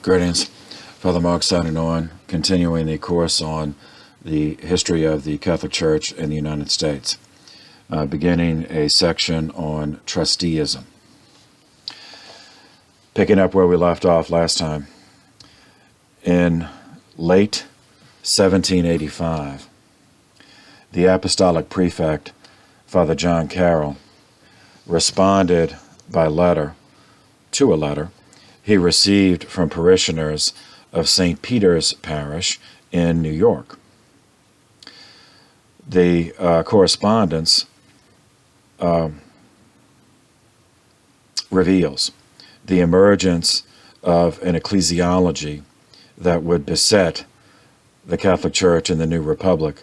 Greetings. Father Mark signing on, continuing the course on the history of the Catholic Church in the United States, beginning a section on Trusteeism. Picking up where we left off last time, in late 1785, the Apostolic Prefect, Father John Carroll, responded by letter to a letter he received from parishioners of St. Peter's Parish in New York. The correspondence reveals the emergence of an ecclesiology that would beset the Catholic Church in the New Republic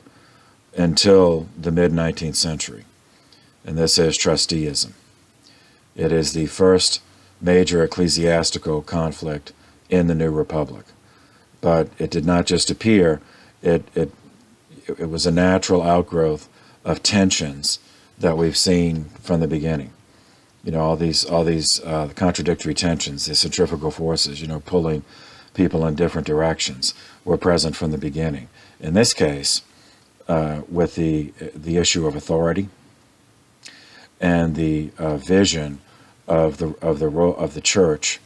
until the mid-19th century, and this is Trusteeism. It is the first major ecclesiastical conflict in the New Republic. But it did not just appear, it was a natural outgrowth of tensions that we've seen from the beginning. You know, all these contradictory tensions, the centrifugal forces, pulling people in different directions, were present from the beginning. In this case, with the issue of authority and the vision of the role of the Church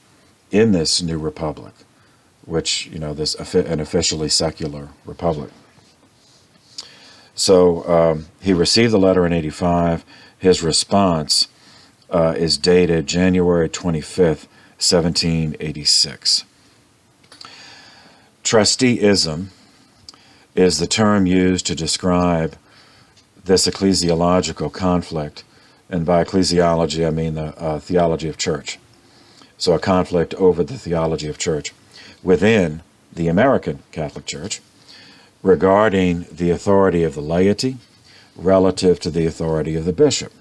in this new republic, which an officially secular republic. So he received the letter in '85. His response is dated January 25th, 1786. Trusteeism is the term used to describe this ecclesiological conflict. And by ecclesiology, I mean the theology of church. So a conflict over the theology of church within the American Catholic Church regarding the authority of the laity relative to the authority of the bishop.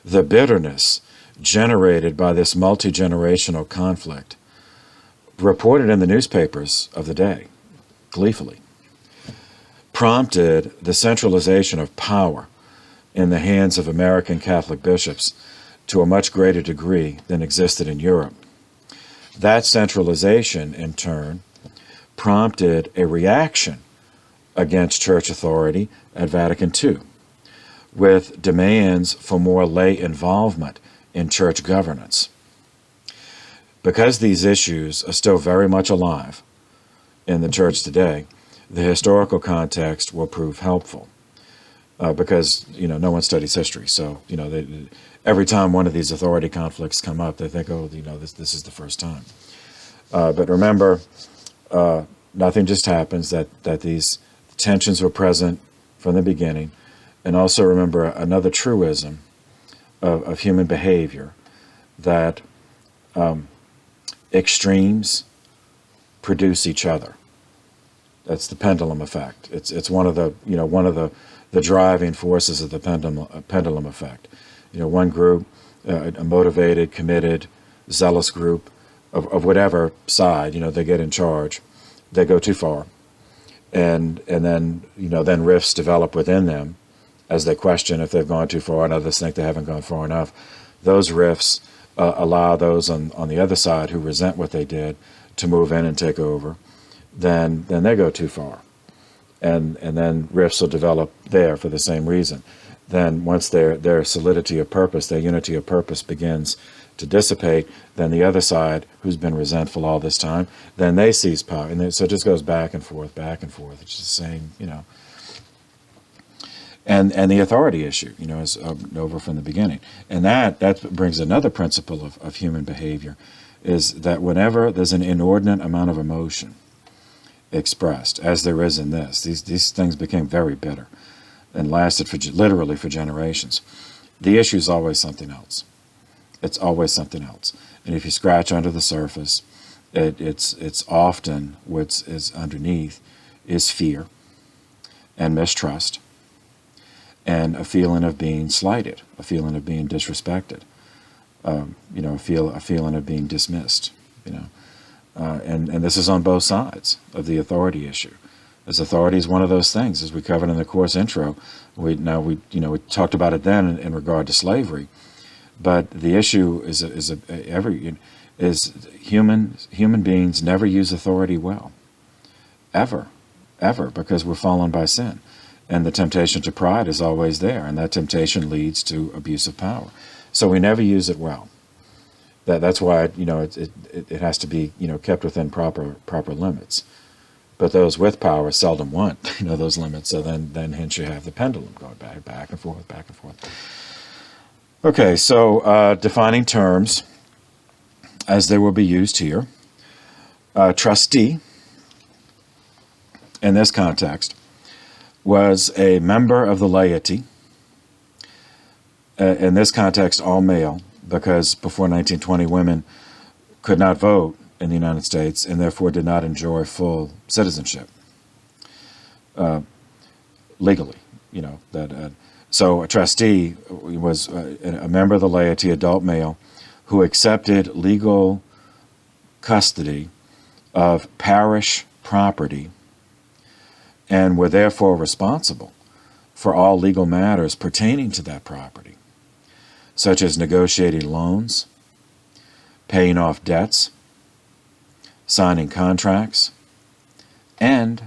The bitterness generated by this multi-generational conflict, reported in the newspapers of the day, gleefully, prompted the centralization of power in the hands of American Catholic bishops to a much greater degree than existed in Europe. That centralization, in turn, prompted a reaction against church authority at Vatican II, with demands for more lay involvement in church governance. Because these issues are still very much alive in the church today, the historical context will prove helpful. Because no one studies history, so every time one of these authority conflicts come up, they think, oh, this is the first time. But remember, nothing just happens. That these tensions were present from the beginning, and also remember another truism of human behavior, that extremes produce each other. That's the pendulum effect. It's one of the driving forces of the pendulum effect. One group, a motivated, committed, zealous group of whatever side, they get in charge, they go too far. And then, then rifts develop within them as they question if they've gone too far and others think they haven't gone far enough. Those rifts allow those on the other side who resent what they did to move in and take over. Then they go too far. And then rifts will develop there for the same reason. Then once their solidity of purpose, their unity of purpose begins to dissipate, then the other side, who's been resentful all this time, then they seize power. And so it just goes back and forth. It's the same, And the authority issue, is over from the beginning. And that brings another principle of human behavior, is that whenever there's an inordinate amount of emotion expressed, as there is in this, these things became very bitter and lasted literally for generations. The issue is always something else. It's always something else. And if you scratch under the surface, it's often what is underneath is fear and mistrust and a feeling of being slighted, a feeling of being disrespected, a feeling of being dismissed, And this is on both sides of the authority issue. As authority is one of those things, as we covered in the course intro. We talked about it then in regard to slavery, but the issue is is human beings never use authority well, ever, because we're fallen by sin. And the temptation to pride is always there, and that temptation leads to abuse of power. So we never use it well. That's why it has to be kept within proper limits. But those with power seldom want those limits. So then hence you have the pendulum going back and forth, back and forth. Okay, so defining terms as they will be used here. Trustee, in this context, was a member of the laity. In this context, all male, because before 1920, women could not vote in the United States and therefore did not enjoy full citizenship legally. So a trustee was a member of the laity, adult male, who accepted legal custody of parish property and were therefore responsible for all legal matters pertaining to that property, such as negotiating loans, paying off debts, signing contracts, and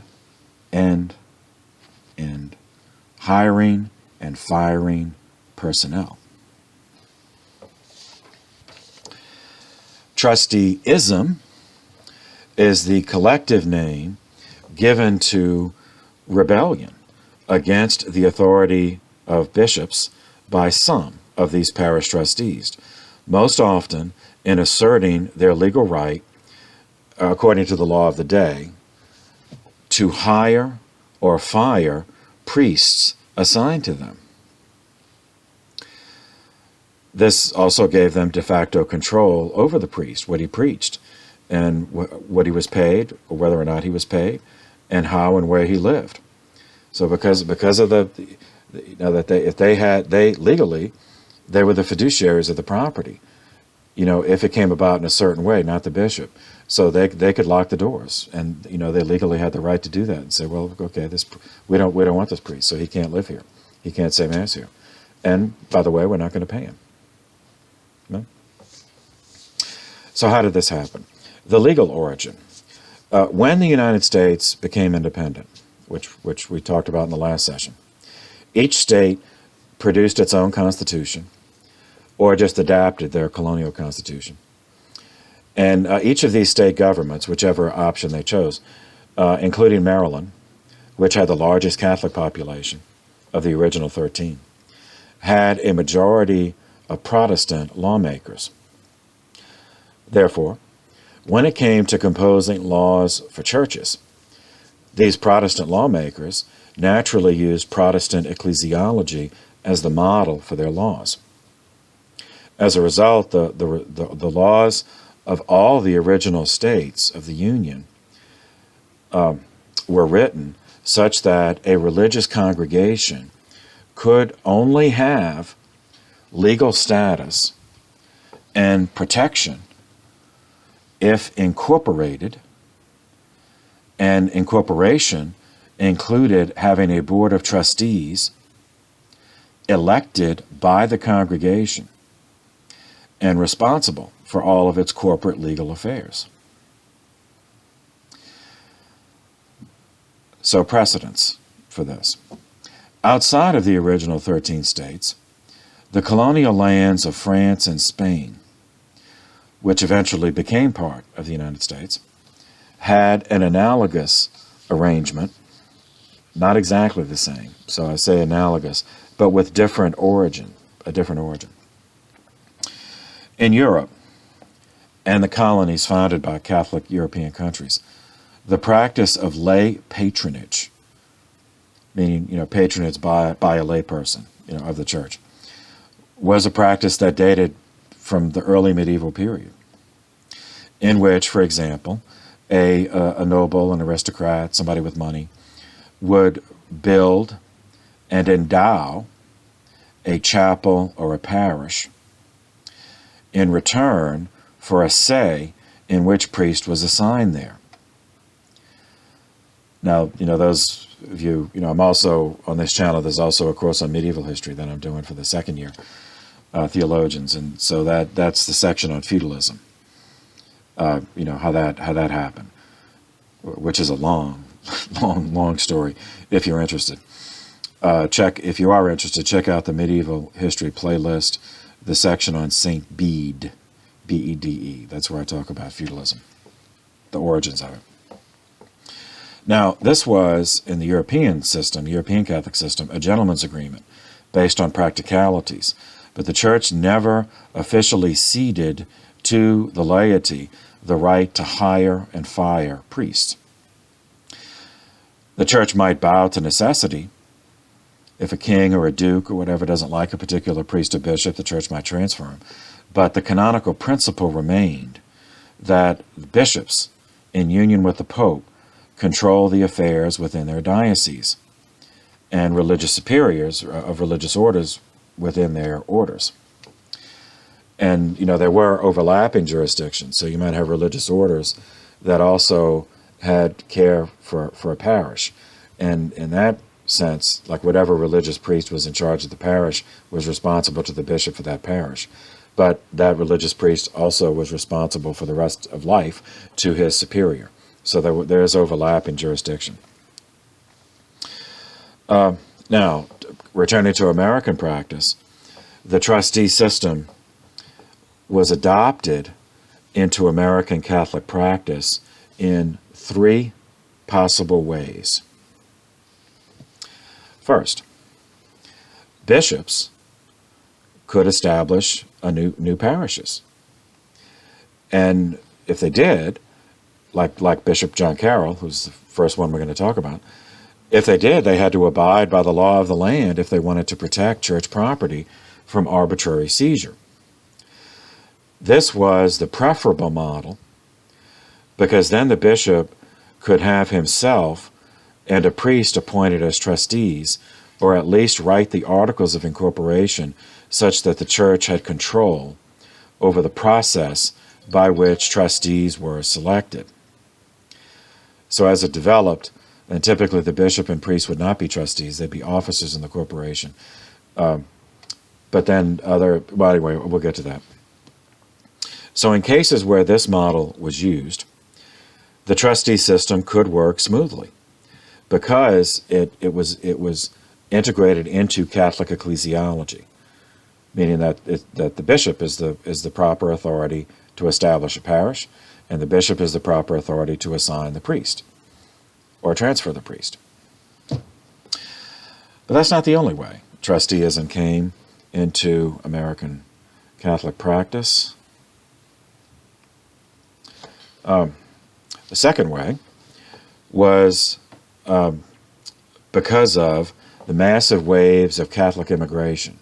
hiring and firing personnel. Trusteeism is the collective name given to rebellion against the authority of bishops by some of these parish trustees, most often in asserting their legal right, according to the law of the day, to hire or fire priests assigned to them. This also gave them de facto control over the priest, what he preached, and what he was paid, or whether or not he was paid, and how and where he lived. So because of they legally, they were the fiduciaries of the property. If it came about in a certain way, not the bishop. So they could lock the doors, and they legally had the right to do that and say, well, okay, we don't want this priest, so he can't live here, he can't say mass here, and by the way, we're not going to pay him. No? So how did this happen? The legal origin. When the United States became independent, which we talked about in the last session, each state produced its own constitution, or just adapted their colonial constitution. And each of these state governments, whichever option they chose, including Maryland, which had the largest Catholic population of the original 13, had a majority of Protestant lawmakers. Therefore, when it came to composing laws for churches, these Protestant lawmakers naturally used Protestant ecclesiology as the model for their laws. As a result, the laws of all the original states of the Union were written such that a religious congregation could only have legal status and protection if incorporated, and incorporation included having a board of trustees elected by the congregation and responsible for all of its corporate legal affairs. So precedents for this. Outside of the original 13 states, the colonial lands of France and Spain, which eventually became part of the United States, had an analogous arrangement, not exactly the same, so I say analogous, but with a different origin. In Europe and the colonies founded by Catholic European countries, the practice of lay patronage, meaning patronage by a layperson of the church, was a practice that dated from the early medieval period, in which, for example, a noble, an aristocrat, somebody with money, would build and endow a chapel or a parish in return for a say in which priest was assigned there. Now, those of you, I'm also on this channel, there's also a course on medieval history that I'm doing for the second year, theologians, and so that's the section on feudalism. how that happened, which is a long, long story. If you're interested, if you are interested, check out the medieval history playlist, the section on Saint Bede, Bede. That's where I talk about feudalism, the origins of it. Now, this was, in the European Catholic system, a gentleman's agreement based on practicalities, but the Church never officially ceded to the laity the right to hire and fire priests. The Church might bow to necessity. If a king or a duke or whatever doesn't like a particular priest or bishop, the Church might transfer him. But the canonical principle remained that bishops, in union with the Pope, control the affairs within their diocese, and religious superiors of religious orders within their orders. And, there were overlapping jurisdictions, so you might have religious orders that also had care for a parish. And in that sense, like whatever religious priest was in charge of the parish was responsible to the bishop for that parish. But that religious priest also was responsible for the rest of life to his superior. So there is overlap in jurisdiction. Now, returning to American practice, the trustee system was adopted into American Catholic practice in three possible ways. First, bishops could establish new parishes. And if they did, like Bishop John Carroll, who's the first one we're going to talk about, if they did, they had to abide by the law of the land if they wanted to protect church property from arbitrary seizure. This was the preferable model because then the bishop could have himself and a priest appointed as trustees, or at least write the articles of incorporation such that the church had control over the process by which trustees were selected. So as it developed, and typically the bishop and priest would not be trustees, they'd be officers in the corporation. But then anyway, we'll get to that. So in cases where this model was used, the trustee system could work smoothly because it was integrated into Catholic ecclesiology, meaning that the bishop is the proper authority to establish a parish, and the bishop is the proper authority to assign the priest or transfer the priest. But that's not the only way trusteeism came into American Catholic practice. The second way was because of the massive waves of Catholic immigration,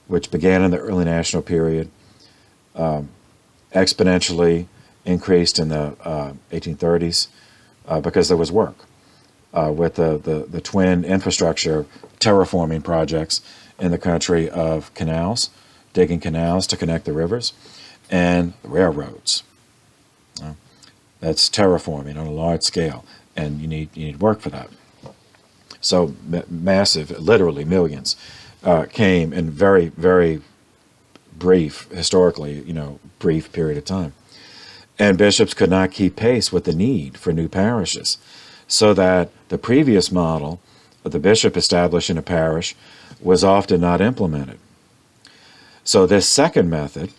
which began in the early national period, exponentially increased in the 1830s because there was work with the twin infrastructure terraforming projects in the country of canals, digging canals to connect the rivers, and railroads. That's terraforming on a large scale, and you need work for that. So massive, literally millions, came in very, very brief, historically, brief period of time. And bishops could not keep pace with the need for new parishes, so that the previous model of the bishop establishing a parish was often not implemented. So this second method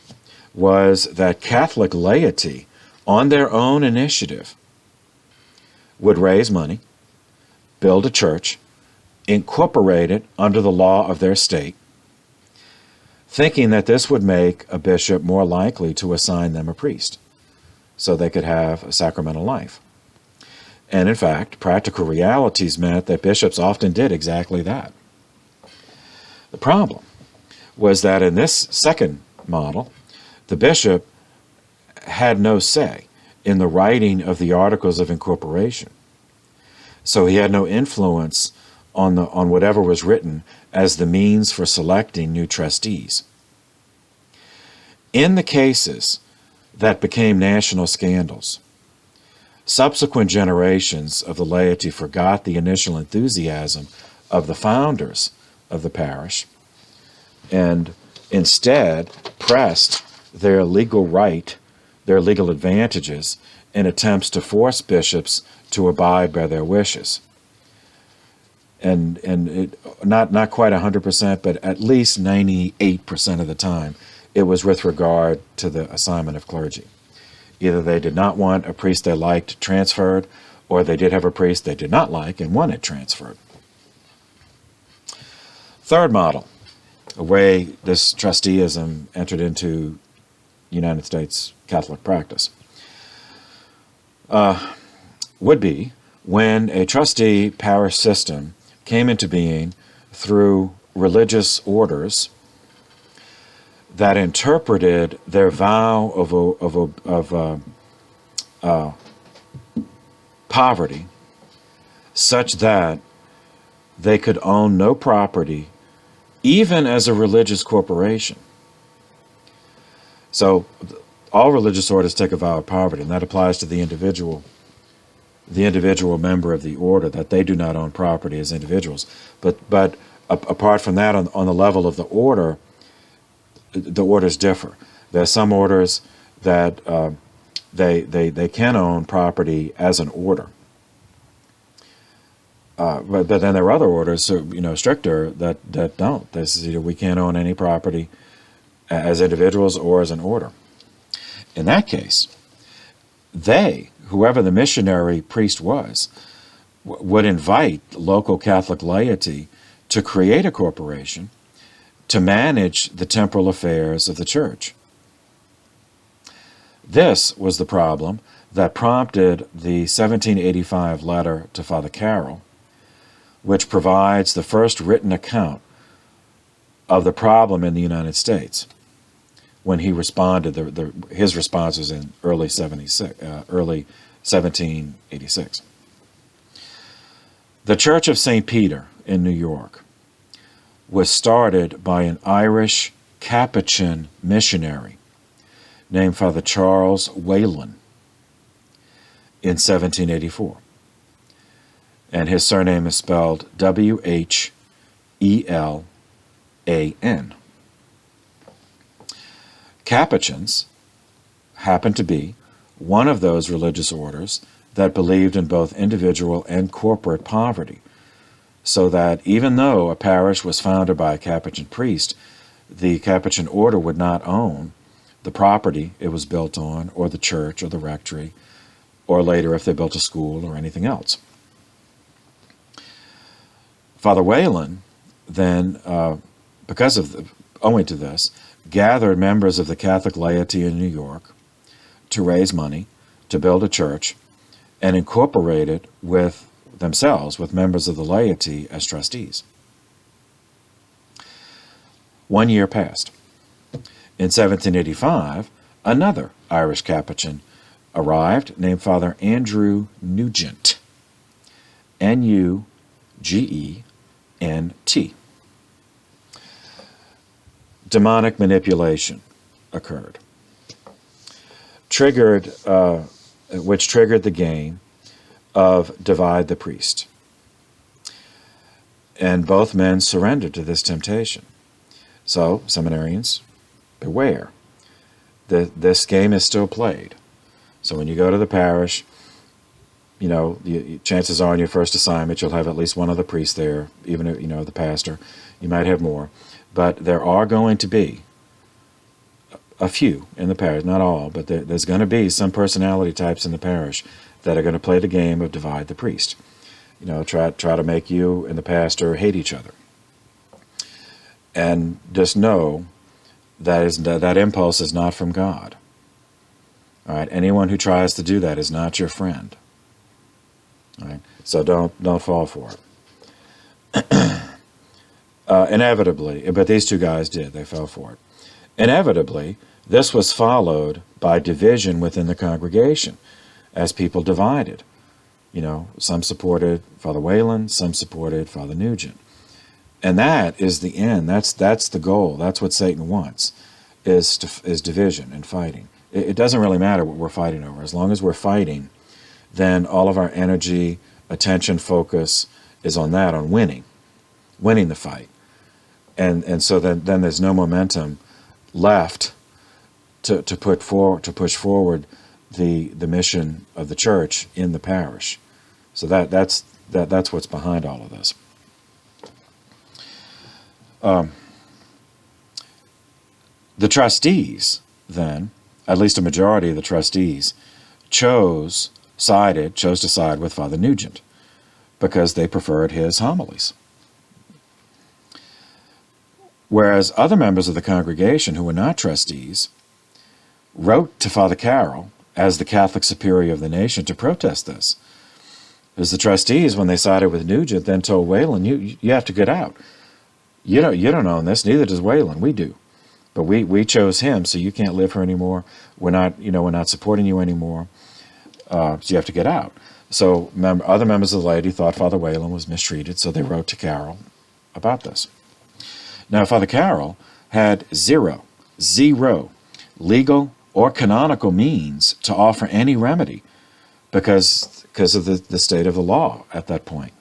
was that Catholic laity, on their own initiative, would raise money, build a church, incorporate it under the law of their state, thinking that this would make a bishop more likely to assign them a priest so they could have a sacramental life. And in fact, practical realities meant that bishops often did exactly that. The problem was that in this second model, the bishop had no say in the writing of the articles of incorporation. So he had no influence on whatever was written as the means for selecting new trustees. In the cases that became national scandals, subsequent generations of the laity forgot the initial enthusiasm of the founders of the parish and instead pressed their legal right their legal advantages in attempts to force bishops to abide by their wishes. And not quite 100%, but at least 98% of the time, it was with regard to the assignment of clergy. Either they did not want a priest they liked transferred, or they did have a priest they did not like and wanted transferred. Third model, a way this trusteeism entered into United States Catholic practice, would be when a trustee parish system came into being through religious orders that interpreted their vow of poverty such that they could own no property, even as a religious corporation. So all religious orders take a vow of poverty, and that applies to the individual member of the order, that they do not own property as individuals. But apart from that, on the level of the orders differ. There are some orders that they can own property as an order. But then there are other orders, stricter, that don't. This is, we can't own any property as individuals or as an order. In that case, whoever the missionary priest was, would invite local Catholic laity to create a corporation to manage the temporal affairs of the church. This was the problem that prompted the 1785 letter to Father Carroll, which provides the first written account of the problem in the United States. When he responded, his response was in early 1786. The Church of St. Peter in New York was started by an Irish Capuchin missionary named Father Charles Whelan in 1784. And his surname is spelled W-H-E-L-A-N. Capuchins happened to be one of those religious orders that believed in both individual and corporate poverty, so that even though a parish was founded by a Capuchin priest, the Capuchin order would not own the property it was built on, or the church, or the rectory, or later if they built a school or anything else. Father Whelan then, owing to this, gathered members of the Catholic laity in New York to raise money to build a church and incorporate it with members of the laity as trustees. 1 year passed. In 1785, another Irish Capuchin arrived named Father Andrew Nugent, N-U-G-E-N-T. Demonic manipulation occurred, which triggered the game of divide the priest. And both men surrendered to this temptation. So, seminarians, beware. This game is still played. So when you go to the parish, chances are on your first assignment you'll have at least one other priest there, even if, the pastor. You might have more. But there are going to be a few in the parish, not all, but there's going to be some personality types in the parish that are going to play the game of divide the priest. Try to make you and the pastor hate each other. And just know that impulse is not from God. All right, anyone who tries to do that is not your friend. All right, so don't fall for it. Inevitably, but these two guys did. They fell for it. Inevitably, this was followed by division within the congregation as people divided. Some supported Father Whelan, some supported Father Nugent. And that is the end. That's the goal. That's what Satan wants, is division and fighting. It doesn't really matter what we're fighting over. As long as we're fighting, then all of our energy, attention, focus is on that, on winning the fight. And so then there's no momentum left to push forward the mission of the church in the parish. So that's what's behind all of this. The trustees, then, at least a majority of the trustees, chose to side with Father Nugent because they preferred his homilies. Whereas other members of the congregation who were not trustees wrote to Father Carroll as the Catholic superior of the nation to protest this. Because the trustees, when they sided with Nugent, then told Wayland, you have to get out. You don't own this, neither does Wayland, we do. But we chose him, so you can't live here anymore. We're not supporting you anymore. So you have to get out. So other members of the laity thought Father Wayland was mistreated, so they wrote to Carroll about this. Now, Father Carroll had zero legal or canonical means to offer any remedy because of the state of the law at that point.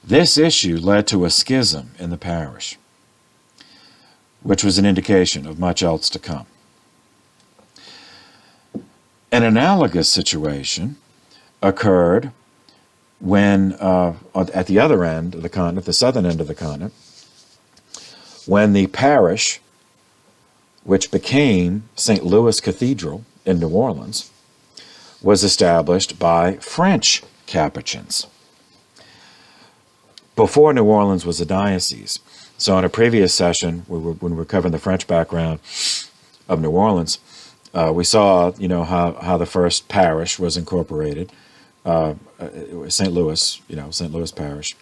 This issue led to a schism in the parish, which was an indication of much else to come. An analogous situation occurred when, at the other end of the continent, the southern end of the continent, when the parish, which became St. Louis Cathedral in New Orleans, was established by French Capuchins. Before New Orleans was a diocese. So in a previous session, when we were covering the French background of New Orleans, we saw, how the first parish was incorporated, St. Louis, St. Louis Parish.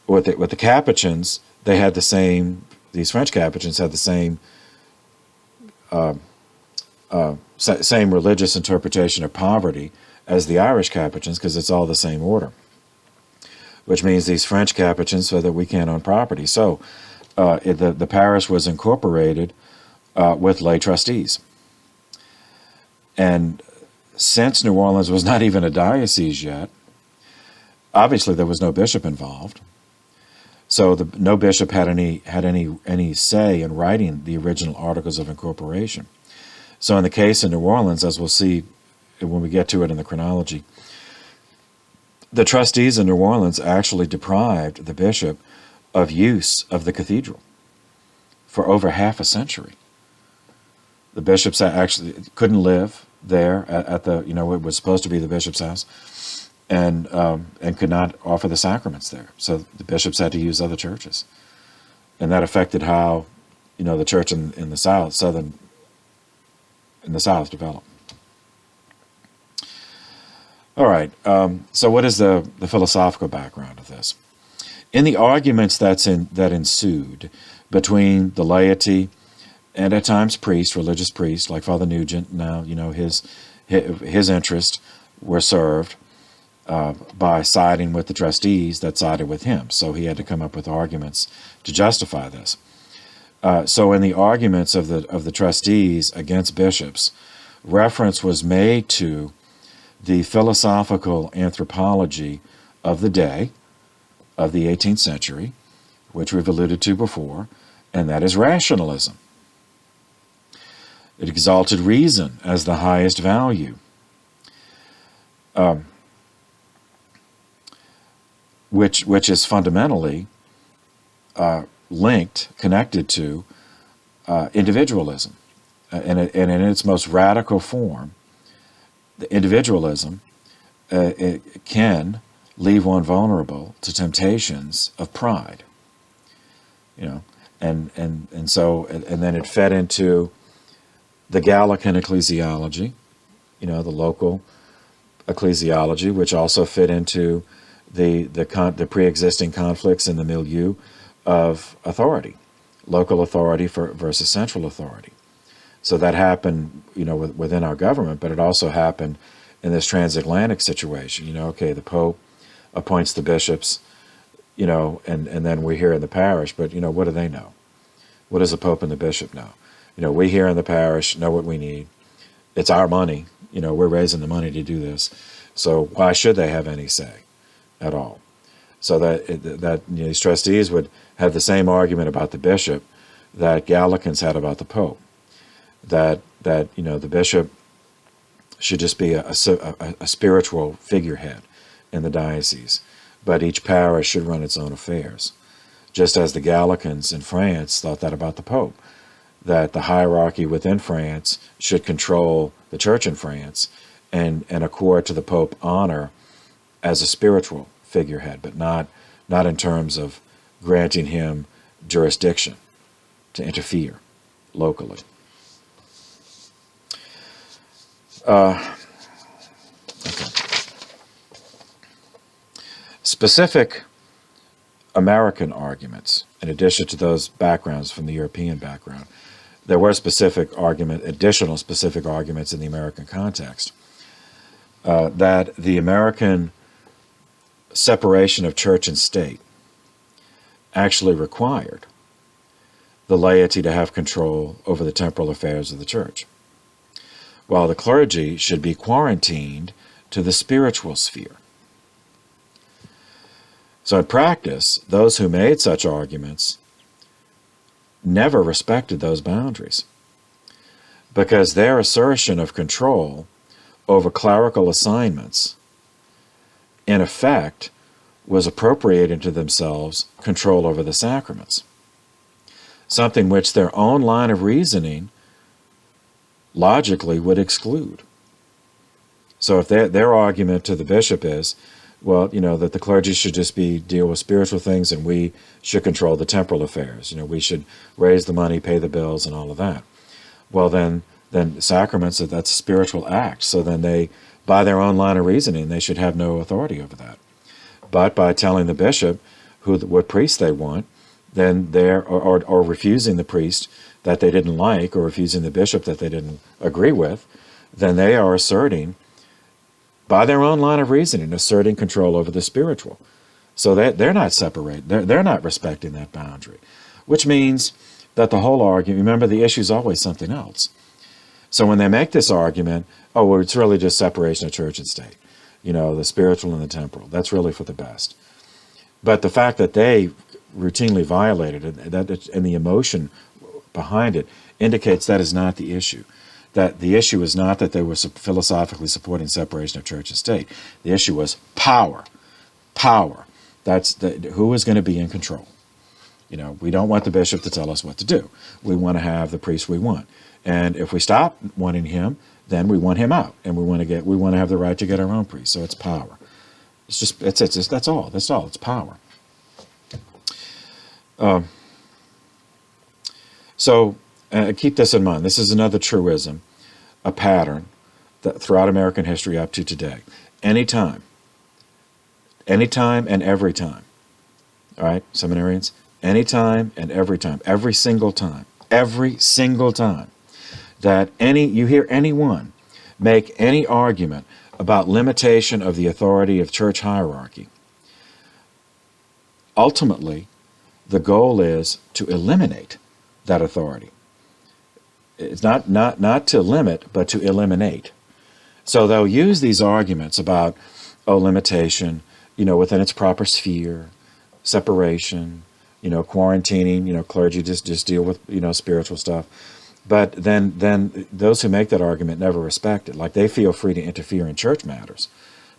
With the Capuchins, they had these French Capuchins had the same religious interpretation of poverty as the Irish Capuchins, because it's all the same order. Which means these French Capuchins said that we can't own property. So the parish was incorporated with lay trustees. And since New Orleans was not even a diocese yet, obviously there was no bishop involved. So no bishop had any say in writing the original Articles of Incorporation. So in the case in New Orleans, as we'll see when we get to it in the chronology, the trustees in New Orleans actually deprived the bishop of use of the cathedral for over half a century. The bishops actually couldn't live there at the, it was supposed to be the bishop's house, and could not offer the sacraments there. So the bishops had to use other churches. And that affected how, the church in the South, developed. All right, so what is the philosophical background of this? In the arguments that ensued between the laity and at times religious priests like Father Nugent, now his interests were served by siding with the trustees that sided with him. So he had to come up with arguments to justify this. So in the arguments of the trustees against bishops, reference was made to the philosophical anthropology of the day, of the 18th century, which we've alluded to before, and that is rationalism. It exalted reason as the highest value. Which is fundamentally connected to individualism. And in its most radical form, the individualism it can leave one vulnerable to temptations of pride. And then it fed into the Gallican ecclesiology, the local ecclesiology, which also fit into the pre-existing conflicts in the milieu of authority, local authority versus central authority. So that happened, within our government, but it also happened in this transatlantic situation. The Pope appoints the bishops, and then we here in the parish, but what do they know? What does the Pope and the bishop know? We here in the parish know what we need. It's our money. We're raising the money to do this. So why should they have any say at all? So that these trustees would have the same argument about the bishop that Gallicans had about the Pope, that the bishop should just be a spiritual figurehead in the diocese, but each parish should run its own affairs. Just as the Gallicans in France thought that about the Pope, that the hierarchy within France should control the church in France and accord to the Pope honor as a spiritual figurehead, but not in terms of granting him jurisdiction to interfere locally. Okay. Specific American arguments, in addition to those backgrounds from the European background, there were additional specific arguments in the American context, that the American separation of church and state actually required the laity to have control over the temporal affairs of the church, while the clergy should be quarantined to the spiritual sphere. So in practice, those who made such arguments never respected those boundaries, because their assertion of control over clerical assignments, in effect, was appropriating to themselves control over the sacraments, something which their own line of reasoning logically would exclude. So if their argument to the bishop is, well, that the clergy should just deal with spiritual things and we should control the temporal affairs. We should raise the money, pay the bills, and all of that. Well, then sacraments, that's a spiritual act. So then they, by their own line of reasoning, they should have no authority over that. But by telling the bishop what priest they want, then or refusing the priest that they didn't like, or refusing the bishop that they didn't agree with, then they are asserting, by their own line of reasoning, asserting control over the spiritual. So they're not separated. They're not respecting that boundary, which means that the whole argument, remember, the issue is always something else. So when they make this argument, well, it's really just separation of church and state, the spiritual and the temporal, that's really for the best. But the fact that they routinely violated it, and the emotion behind it, indicates that is not the issue. That the issue is not that they were philosophically supporting separation of church and state. The issue was power. Power. That's who is going to be in control. We don't want the bishop to tell us what to do. We want to have the priest we want. And if we stop wanting him, then we want him out. And we want to have the right to get our own priest. So it's power. That's all. It's power. So keep this in mind. This is another truism, a pattern that throughout American history up to today. Anytime and every time. All right, seminarians? Anytime and every time. Every single time that you hear anyone make any argument about limitation of the authority of church hierarchy, ultimately, the goal is to eliminate that authority. It's not to limit, but to eliminate. So they'll use these arguments about, limitation, within its proper sphere, separation, quarantining, clergy just deal with, spiritual stuff. But then those who make that argument never respect it. Like, they feel free to interfere in church matters,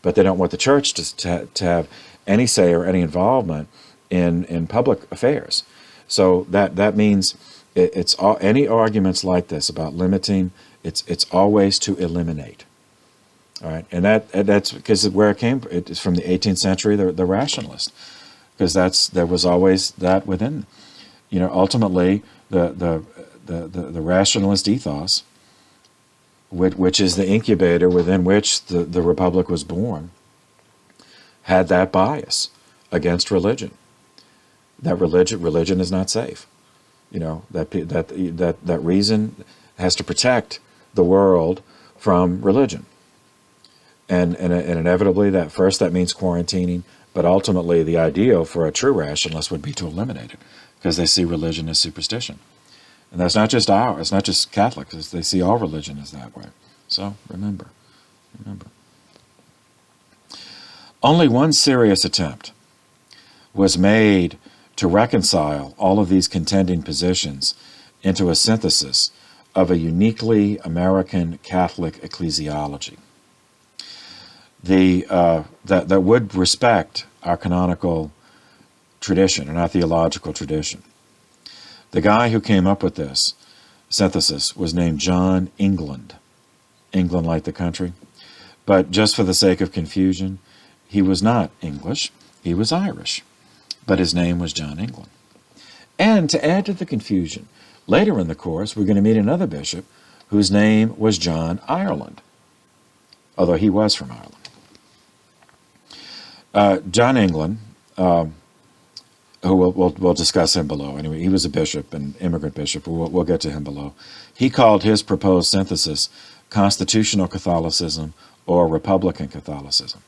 but they don't want the church to have any say or any involvement in public affairs. So that means it's all, any arguments like this about limiting, it's always to eliminate. All right, and that's because where it came. It's from the 18th century, the rationalist, because there was always that within. Ultimately the rationalist ethos, which is the incubator within which the Republic was born, had that bias against religion. That religion is not safe. That reason has to protect the world from religion. And inevitably, that means quarantining, but ultimately the ideal for a true rationalist would be to eliminate it, because they see religion as superstition. And that's not just it's not just Catholics, they see all religion as that way. So remember. Only one serious attempt was made to to reconcile all of these contending positions into a synthesis of a uniquely American Catholic ecclesiology that would respect our canonical tradition and our theological tradition. The guy who came up with this synthesis was named John England. England like the country. But just for the sake of confusion, he was not English, he was Irish. But his name was John England. And to add to the confusion, later in the course, we're going to meet another bishop whose name was John Ireland, although he was from Ireland. John England, who we'll discuss him below. Anyway, he was a bishop, an immigrant bishop. We'll get to him below. He called his proposed synthesis constitutional Catholicism or Republican Catholicism.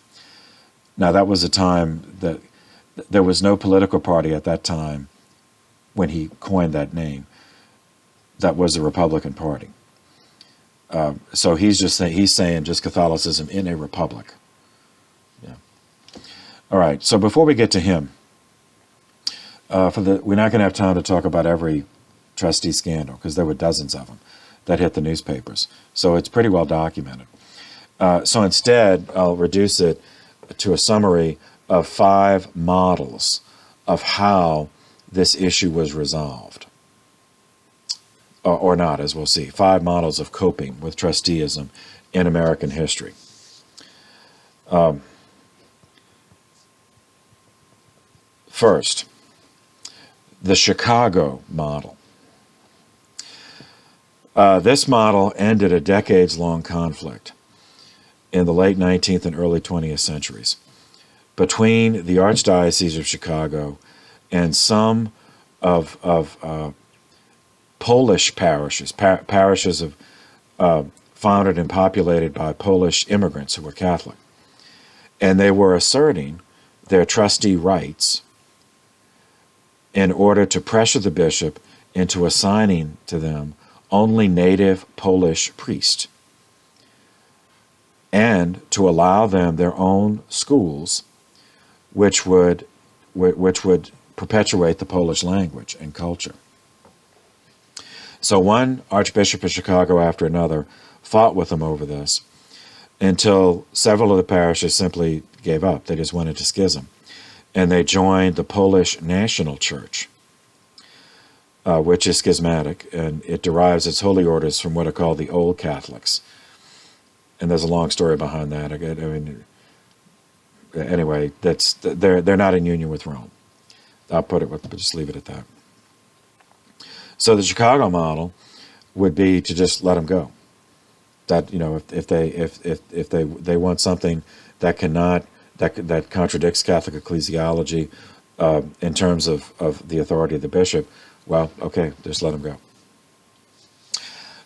Now, that was a time that there was no political party at that time when he coined that name that was the Republican Party. So he's saying just Catholicism in a republic. Yeah. All right. So before we get to him, we're not going to have time to talk about every trustee scandal because there were dozens of them that hit the newspapers. So it's pretty well documented. So instead, I'll reduce it to a summary of 5 models of how this issue was resolved. Or not, as we'll see. 5 models of coping with trusteeism in American history. First, the Chicago model. This model ended a decades-long conflict in the late 19th and early 20th centuries between the Archdiocese of Chicago and some of Polish parishes, parishes founded and populated by Polish immigrants who were Catholic. And they were asserting their trustee rights in order to pressure the bishop into assigning to them only native Polish priests and to allow them their own schools which would perpetuate the Polish language and culture. So one Archbishop of Chicago after another fought with them over this until several of the parishes simply gave up. They just went into schism. And they joined the Polish National Church, which is schismatic, and it derives its holy orders from what are called the Old Catholics. And there's a long story behind that. I mean, anyway, they're not in union with Rome. I'll just leave it at that. So the Chicago model would be to just let them go. That if they want something that contradicts Catholic ecclesiology in terms of the authority of the bishop, well, okay, just let them go.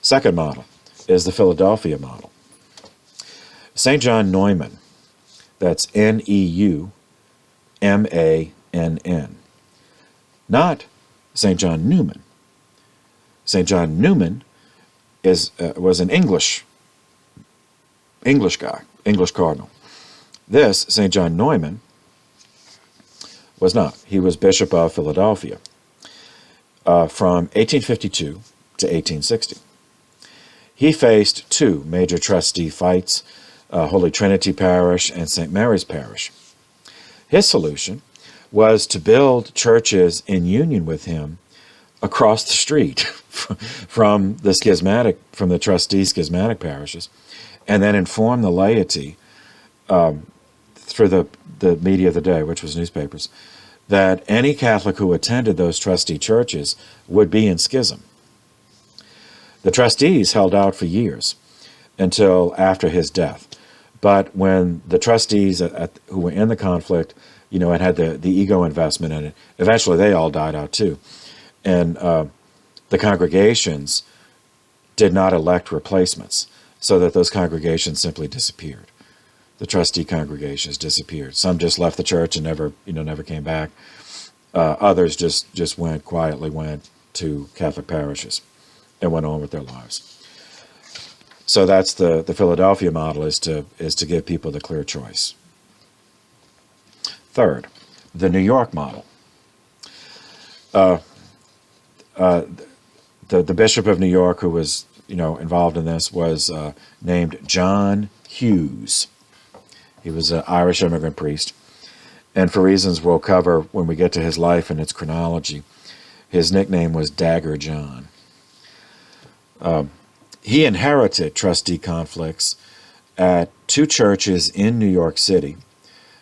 Second model is the Philadelphia model. St. John Neumann, that's Neumann, not St. John Newman. St. John Newman was an English guy, English cardinal. This, St. John Neumann, was not. He was Bishop of Philadelphia from 1852 to 1860. He faced 2 major trustee fights, Holy Trinity Parish and St. Mary's Parish. His solution was to build churches in union with him across the street from the trustee schismatic parishes, and then inform the laity through the media of the day, which was newspapers, that any Catholic who attended those trustee churches would be in schism. The trustees held out for years until after his death. But when the trustees who were in the conflict, had the ego investment in it, eventually they all died out too. And the congregations did not elect replacements, so that those congregations simply disappeared. The trustee congregations disappeared. Some just left the church and never came back. Others just went to Catholic parishes and went on with their lives. So that's the Philadelphia model, is to give people the clear choice. Third, the New York model. Uh, uh, the Bishop of New York who was involved in this was named John Hughes. He was an Irish immigrant priest, and for reasons we'll cover when we get to his life and its chronology, his nickname was Dagger John. He inherited trustee conflicts at two churches in New York City,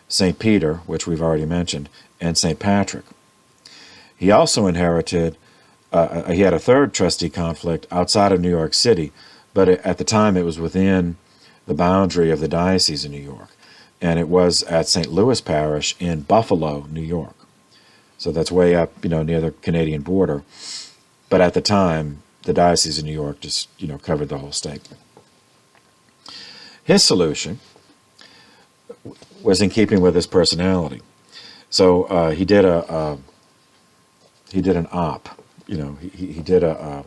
St. Peter, which we've already mentioned, and St. Patrick. He also inherited, he had a third trustee conflict outside of New York City, but at the time it was within the boundary of the Diocese of New York, and it was at St. Louis Parish in Buffalo, New York. So that's way up, near the Canadian border. But at the time, the Diocese of New York just, covered the whole state. His solution was in keeping with his personality. So he did an op. He did I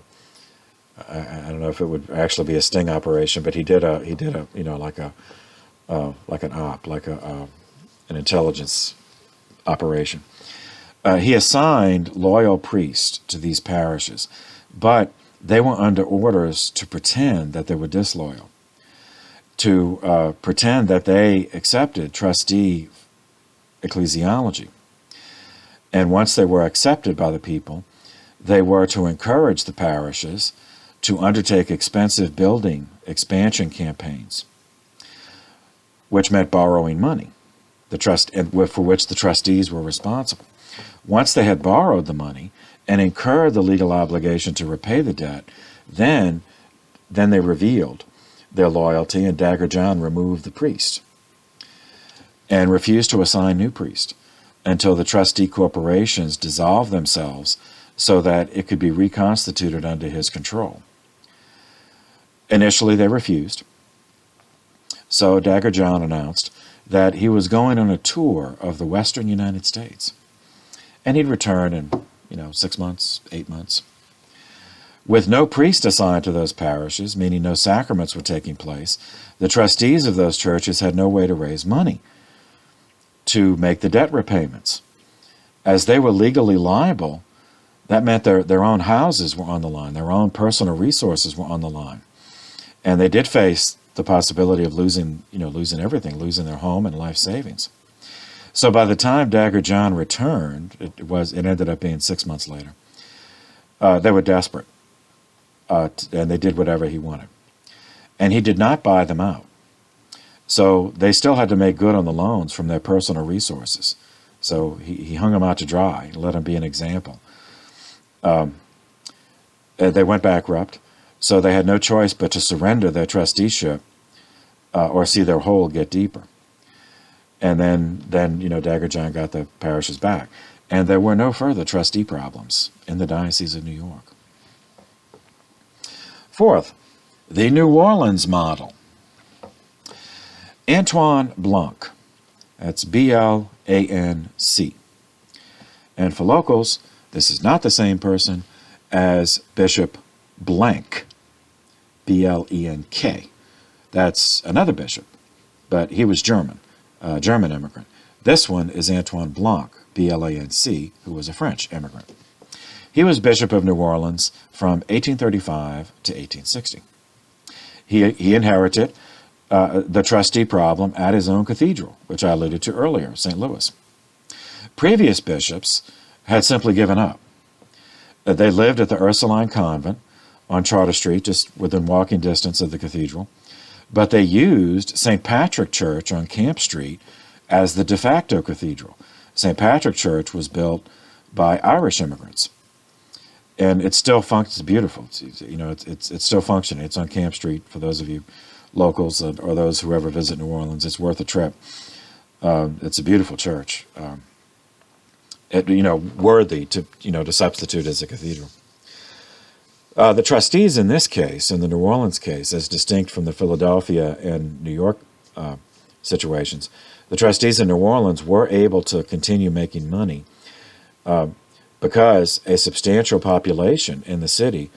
don't know if it would actually be a sting operation, but he did a like an op, like an intelligence operation. He assigned loyal priests to these parishes, but they were under orders to pretend that they were disloyal, to pretend that they accepted trustee ecclesiology. And once they were accepted by the people, they were to encourage the parishes to undertake expensive building expansion campaigns, which meant borrowing money, for which the trustees were responsible. Once they had borrowed the money and incurred the legal obligation to repay the debt, then they revealed their loyalty, and Dagger John removed the priest and refused to assign new priests until the trustee corporations dissolved themselves so that it could be reconstituted under his control. Initially, they refused. So Dagger John announced that he was going on a tour of the western United States, and he'd return in 6 months, 8 months. With no priest assigned to those parishes, meaning no sacraments were taking place, the trustees of those churches had no way to raise money to make the debt repayments. As they were legally liable, that meant their own houses were on the line, their own personal resources were on the line. And they did face the possibility of losing everything, losing their home and life savings. So by the time Dagger John returned, it ended up being 6 months later, they were desperate, and they did whatever he wanted. And he did not buy them out. So they still had to make good on the loans from their personal resources. So he hung them out to dry and let them be an example. They went bankrupt, so they had no choice but to surrender their trusteeship or see their hole get deeper. And then Dagger John got the parishes back. And there were no further trustee problems in the Diocese of New York. Fourth, the New Orleans model. Antoine Blanc, that's B-L-A-N-C. And for locals, this is not the same person as Bishop Blank, B-L-E-N-K. That's another bishop, but he was German immigrant. This one is Antoine Blanc, B-L-A-N-C, who was a French immigrant. He was Bishop of New Orleans from 1835 to 1860. He inherited the trustee problem at his own cathedral, which I alluded to earlier, St. Louis. Previous bishops had simply given up. They lived at the Ursuline Convent on Charter Street, just within walking distance of the cathedral, but they used St. Patrick Church on Camp Street as the de facto cathedral. St. Patrick Church was built by Irish immigrants, and it still functions. Beautiful. It's still functioning. It's on Camp Street for those of you locals or those who ever visit New Orleans. It's worth a trip. It's a beautiful church. Worthy to substitute as a cathedral. The trustees in this case, in the New Orleans case, as distinct from the Philadelphia and New York situations, the trustees in New Orleans were able to continue making money because a substantial population in the city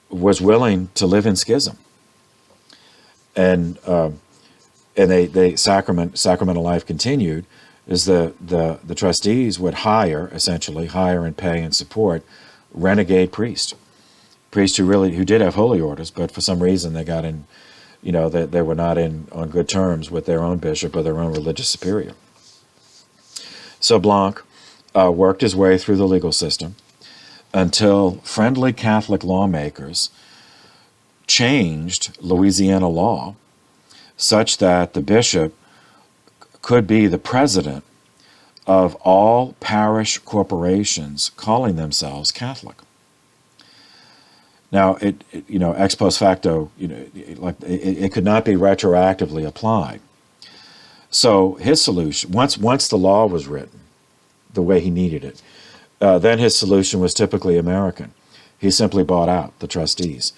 was willing to live in schism. And sacramental life continued, is the trustees would essentially hire and pay and support renegade priests who did have holy orders, but for some reason they got in, they were not on good terms with their own bishop or their own religious superior. So Blanc worked his way through the legal system until friendly Catholic lawmakers changed Louisiana law such that the bishop could be the president of all parish corporations calling themselves Catholic. Now, ex post facto, it could not be retroactively applied. So his solution, once the law was written the way he needed it, then his solution was typically American. He simply bought out the trustees,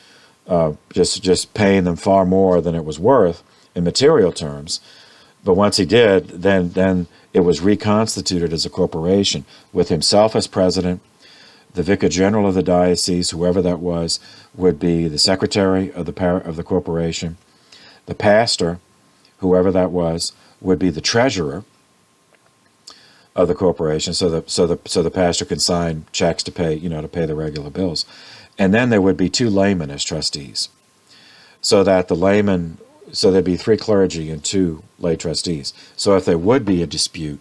just paying them far more than it was worth in material terms. But once he did, then it was reconstituted as a corporation with himself as president. The vicar general of the diocese, whoever that was, would be the secretary of the corporation. The pastor, whoever that was, would be the treasurer of the corporation. So the pastor can sign checks to pay the regular bills, and then there would be 2 laymen as trustees. So there'd be 3 clergy and 2 lay trustees. So if there would be a dispute,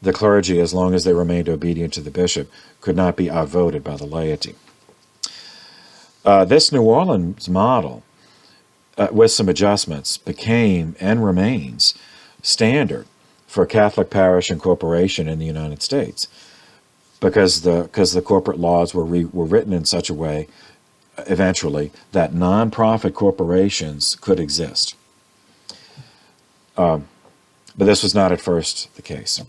the clergy, as long as they remained obedient to the bishop, could not be outvoted by the laity. This New Orleans model, with some adjustments, became and remains standard for Catholic parish and corporation in the United States, because the corporate laws were written in such a way, eventually, that nonprofit corporations could exist. But this was not at first the case.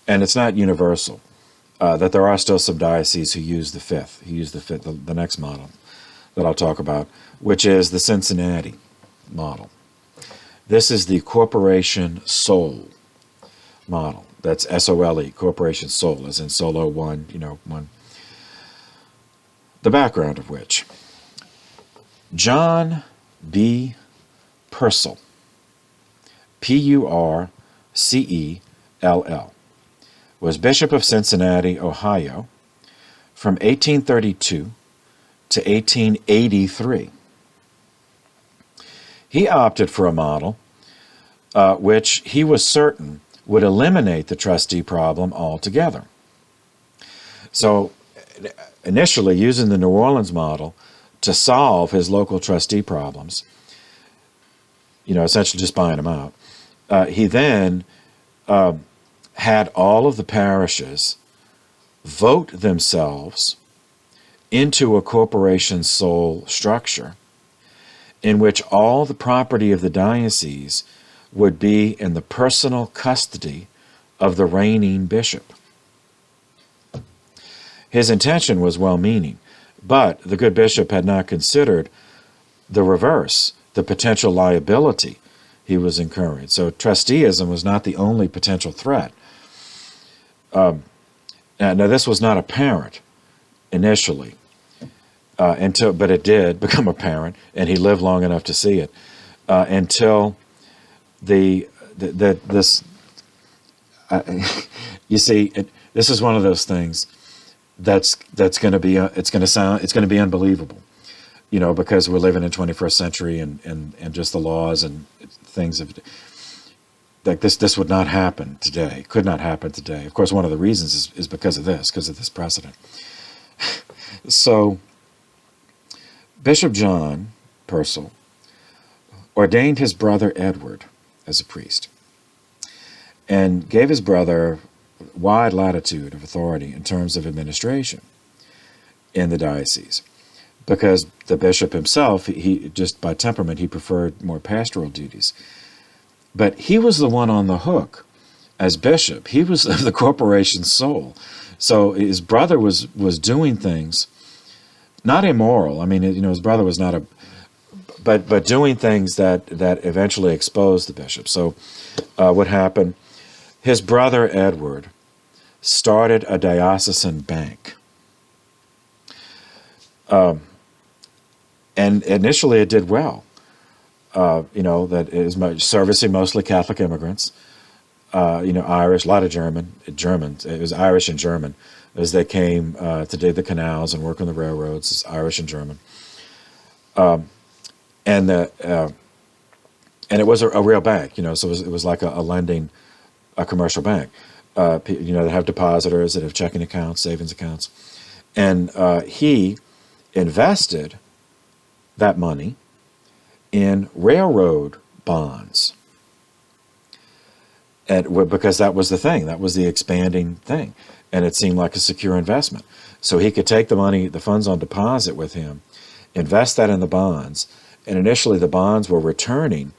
And it's not universal, that there are still some dioceses who use the next model that I'll talk about, which is the Cincinnati model. This is the corporation sole model. That's SOLE, corporation sole, as in solo one, one. The background of which: John B. Purcell, Purcell, was Bishop of Cincinnati, Ohio, from 1832 to 1883. He opted for a model which he was certain would eliminate the trustee problem altogether. So initially, using the New Orleans model to solve his local trustee problems, essentially just buying them out, he then had all of the parishes vote themselves into a corporation sole structure in which all the property of the diocese would be in the personal custody of the reigning bishop. His intention was well-meaning, but the good bishop had not considered the reverse, the potential liability he was incurring. So trusteeism was not the only potential threat. Now, this was not apparent initially, but it did become apparent, and he lived long enough to see it, until this. You see, this is one of those things that's going to be it's going to be unbelievable, because we're living in 21st century and just the laws and things of like this would not happen today, could not happen today. Of course, one of the reasons is because of this precedent. So Bishop John Purcell ordained his brother Edward as a priest and gave his brother wide latitude of authority in terms of administration in the diocese, because the bishop himself, he just by temperament, he preferred more pastoral duties. But he was the one on the hook as bishop. He was the corporation's soul. So his brother was doing things, not immoral. I mean, his brother was not but doing things that eventually exposed the bishop. So what happened? His brother Edward started a diocesan bank. And initially it did well. That it was servicing mostly Catholic immigrants, Irish, a lot of Germans. It was Irish and German as they came to dig the canals and work on the railroads. It's Irish and German. And it was a real bank, so it was like a commercial bank. That have depositors, that have checking accounts, savings accounts. And he invested that money in railroad bonds. And because that was the thing, that was the expanding thing. And it seemed like a secure investment. So he could take the money, the funds on deposit with him, invest that in the bonds. And initially the bonds were returning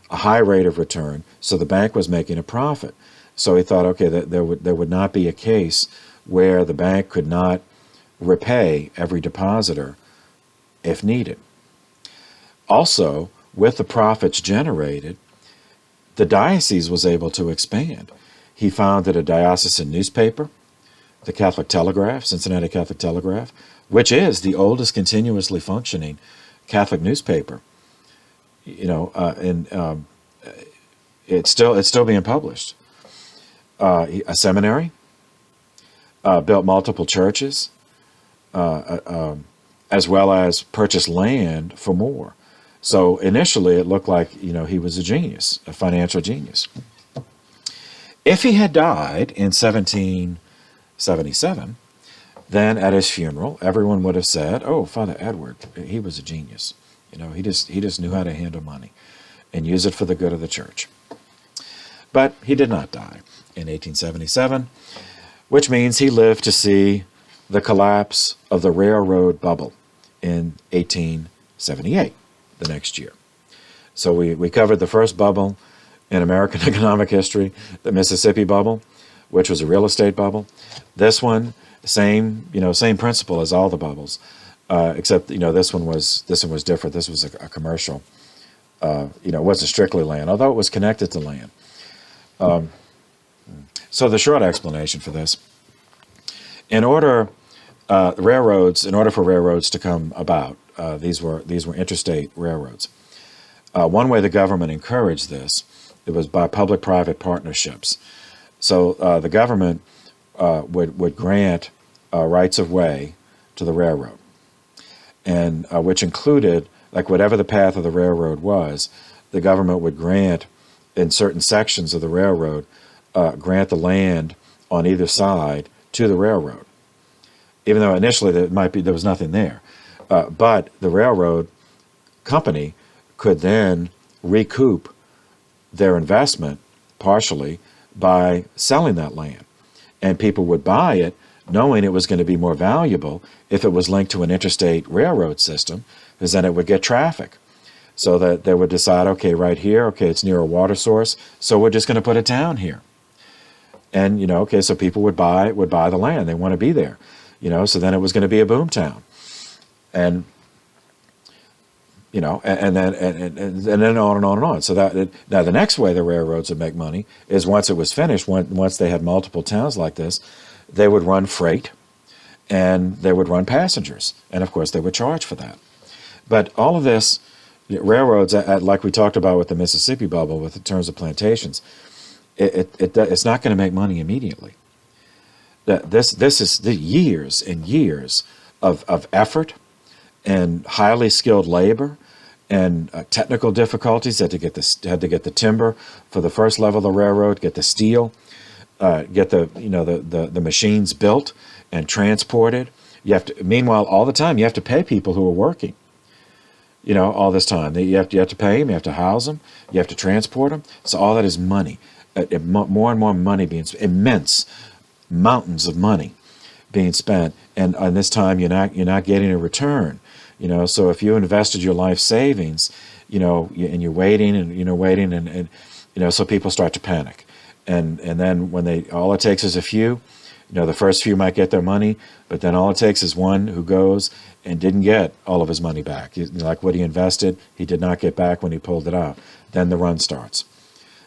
a high rate of return, so the bank was making a profit. So he thought, okay, that there would not be a case where the bank could not repay every depositor if needed. Also, with the profits generated, the diocese was able to expand. He founded a diocesan newspaper, the Catholic Telegraph, Cincinnati Catholic Telegraph, which is the oldest continuously functioning Catholic newspaper. And it's still being published. A seminary, built multiple churches, as well as purchased land for more. So initially it looked like, he was a genius, a financial genius. If he had died in 1777, then at his funeral, everyone would have said, oh, Father Edward, he was a genius. He just knew how to handle money and use it for the good of the church. But he did not die in 1877, which means he lived to see the collapse of the railroad bubble in 1878, the next year. So we covered the first bubble in American economic history, the Mississippi bubble, which was a real estate bubble. This one, same principle as all the bubbles, except this one was different. This was a commercial. It wasn't strictly land, although it was connected to land. So the short explanation for this: in order for railroads to come about, these were interstate railroads. One way the government encouraged this, it was by public-private partnerships. So the government would grant rights of way to the railroad, and which included, like, whatever the path of the railroad was, the government would grant in certain sections of the railroad, grant the land on either side to the railroad, even though initially there was nothing there. But the railroad company could then recoup their investment partially by selling that land. And people would buy it knowing it was going to be more valuable if it was linked to an interstate railroad system, because then it would get traffic. So that they would decide, okay, right here, okay, it's near a water source, so we're just going to put a town here. And, so people would buy the land. They want to be there, so then it was going to be a boom town. And, and then on and on and on. So now the next way the railroads would make money is once it was finished, once they had multiple towns like this, they would run freight and they would run passengers. And of course they would charge for that. But all of this, railroads, like we talked about with the Mississippi bubble, with in terms of plantations, it's not going to make money immediately. This is the years and years of effort and highly skilled labor and technical difficulties. Had to get the timber for the first level of the railroad, get the steel, get the machines built and transported. Meanwhile, all the time you have to pay people who are working. All this time you have to pay them, you have to house them, you have to transport them. So all that is money, more and more money being spent, immense mountains of money being spent, and on this time you're not getting a return. So if you invested your life savings, and you're waiting and so people start to panic, and then when all it takes is a few. The first few might get their money, but then all it takes is one who goes and didn't get all of his money back. Like what he invested, he did not get back when he pulled it out. Then the run starts.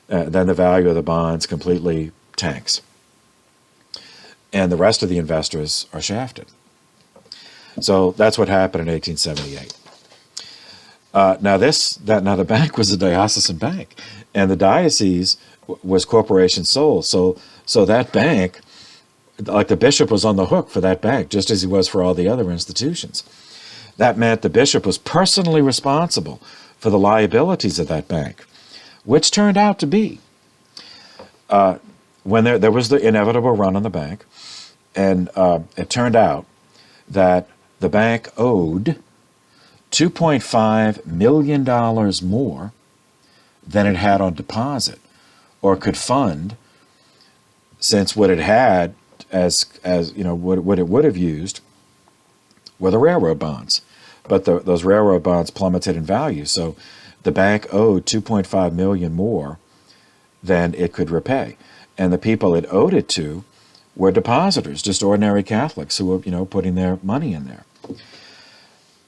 Then the value of the bonds completely tanks. And the rest of the investors are shafted. So that's what happened in 1878. Now the bank was a diocesan bank, and the diocese was corporation sole. So that bank, like the bishop was on the hook for that bank, just as he was for all the other institutions. That meant the bishop was personally responsible for the liabilities of that bank, which turned out to be when there was the inevitable run on the bank, and it turned out that the bank owed $2.5 million more than it had on deposit or could fund, since what it had as what it would have used were the railroad bonds. But those railroad bonds plummeted in value, so the bank owed $2.5 million more than it could repay. And the people it owed it to were depositors, just ordinary Catholics who were, putting their money in there.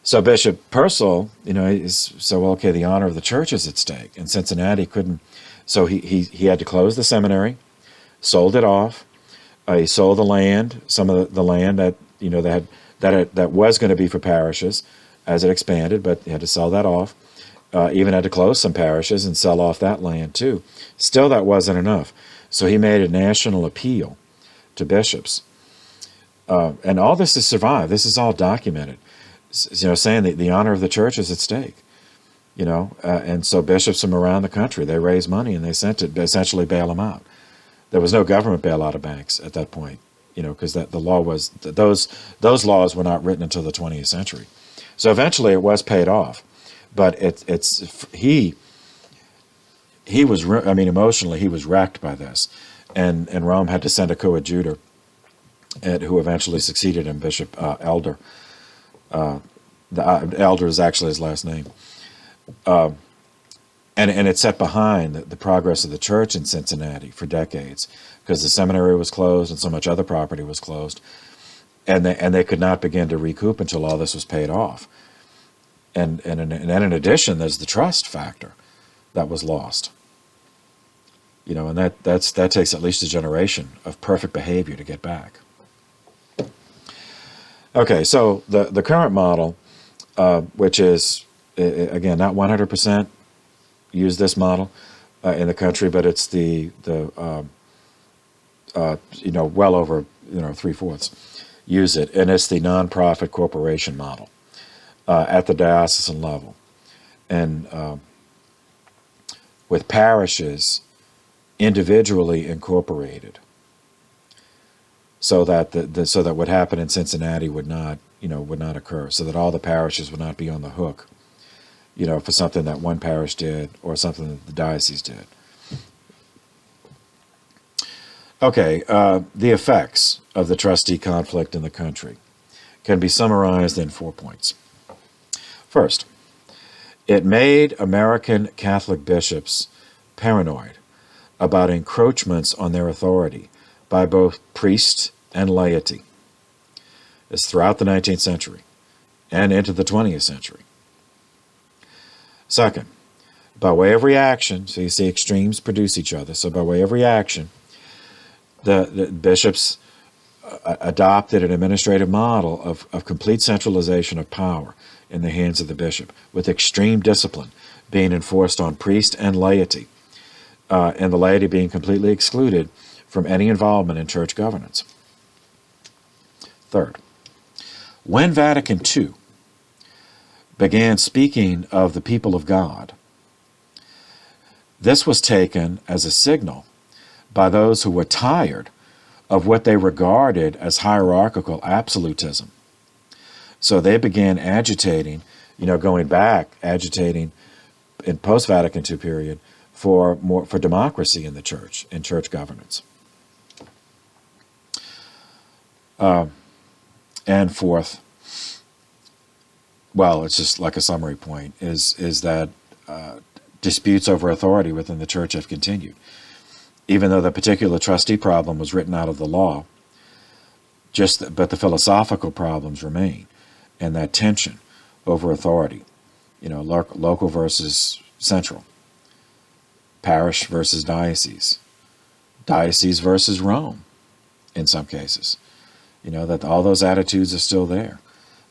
So Bishop Purcell, the honor of the church is at stake. And Cincinnati couldn't, so he had to close the seminary, sold it off. He sold the land, some of the land that that was going to be for parishes as it expanded, but he had to sell that off. Even had to close some parishes and sell off that land too. Still, that wasn't enough. So he made a national appeal to bishops, and all this has survived. This is all documented. Saying that the honor of the church is at stake. And so bishops from around the country, they raised money and they sent it to essentially bail them out. There was no government bailout of banks at that point, because the law was those laws were not written until the 20th century. So eventually it was paid off, but he was emotionally he was wrecked by this, and Rome had to send a coadjutor, who eventually succeeded him, Bishop Elder. Elder is actually his last name. And it set behind the progress of the church in Cincinnati for decades, because the seminary was closed and so much other property was closed, and they could not begin to recoup until all this was paid off. And then in addition, there's the trust factor that was lost. And that takes at least a generation of perfect behavior to get back. Okay, so the current model, which is again not 100% use this model in the country, but it's the well over 3/4 use it, and it's the nonprofit corporation model at the diocesan level, and with parishes individually incorporated, so that so that what happened in Cincinnati would not occur, so that all the parishes would not be on the hook, for something that one parish did or something that the diocese did. Okay, the effects of the trustee conflict in the country can be summarized in 4 points. First, it made American Catholic bishops paranoid about encroachments on their authority by both priests and laity. It's throughout the 19th century and into the 20th century. Second, by way of reaction, so you see extremes produce each other, so by way of reaction, the bishops adopted an administrative model of complete centralization of power in the hands of the bishop, with extreme discipline being enforced on priest and laity, and the laity being completely excluded from any involvement in church governance. Third, when Vatican II began speaking of the people of God, this was taken as a signal by those who were tired of what they regarded as hierarchical absolutism. So they began agitating, agitating in post-Vatican II period for democracy in the church, in church governance. And fourth, well, it's just like a summary point, is that disputes over authority within the church have continued. Even though the particular trustee problem was written out of the law, but the philosophical problems remain, and that tension over authority, local versus central, parish versus diocese, diocese versus Rome, in some cases, that all those attitudes are still there.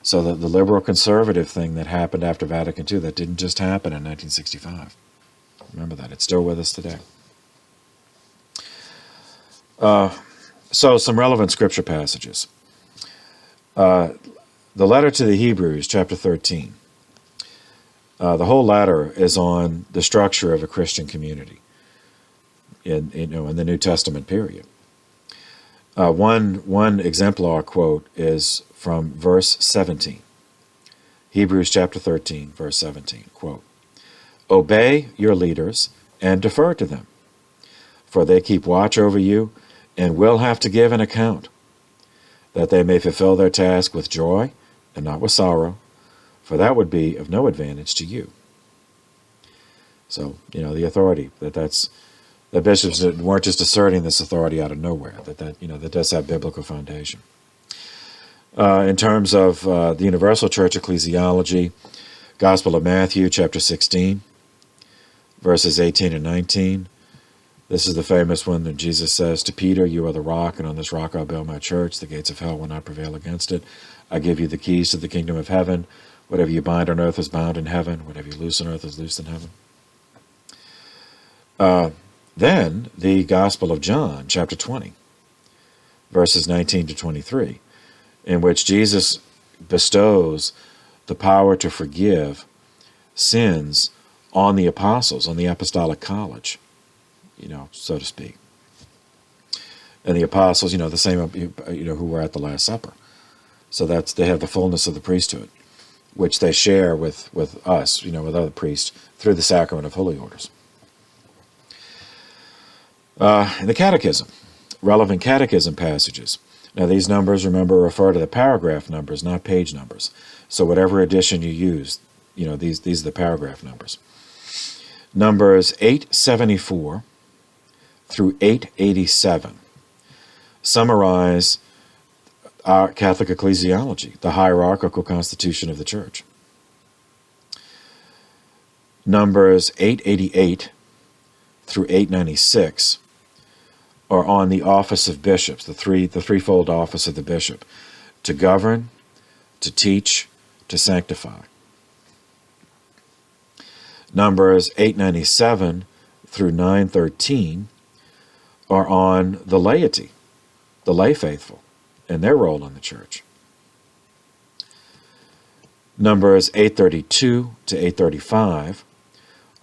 So the liberal conservative thing that happened after Vatican II, that didn't just happen in 1965. Remember that. It's still with us today. So some relevant scripture passages. The letter to the Hebrews, chapter 13. The whole letter is on the structure of a Christian community in the New Testament period. One exemplar quote is from verse 17. Hebrews chapter 13, verse 17, quote, "Obey your leaders and defer to them, for they keep watch over you and will have to give an account, that they may fulfill their task with joy and not with sorrow, for that would be of no advantage to you." So, the authority, that bishops weren't just asserting this authority out of nowhere, that does have biblical foundation. In terms of the universal church ecclesiology, Gospel of Matthew, chapter 16, verses 18 and 19. This is the famous one that Jesus says to Peter, "You are the rock, and on this rock I'll build my church. The gates of hell will not prevail against it. I give you the keys to the kingdom of heaven. Whatever you bind on earth is bound in heaven. Whatever you loose on earth is loosed in heaven." Then the Gospel of John, chapter 20, verses 19 to 23, in which Jesus bestows the power to forgive sins on the apostles, on the apostolic college, so to speak. And the apostles, the same, who were at the Last Supper. So they have the fullness of the priesthood, which they share with us, with other priests, through the sacrament of holy orders. In the Catechism, relevant Catechism passages. Now these numbers, remember, refer to the paragraph numbers, not page numbers. So whatever edition you use, these are the paragraph numbers. Numbers 874 through 887 summarize our Catholic ecclesiology, the hierarchical constitution of the Church. Numbers 888 through 896 are on the office of bishops, the threefold office of the bishop: to govern, to teach, to sanctify. Numbers 897 through 913 are on the laity, the lay faithful, and their role in the church. Numbers 832 to 835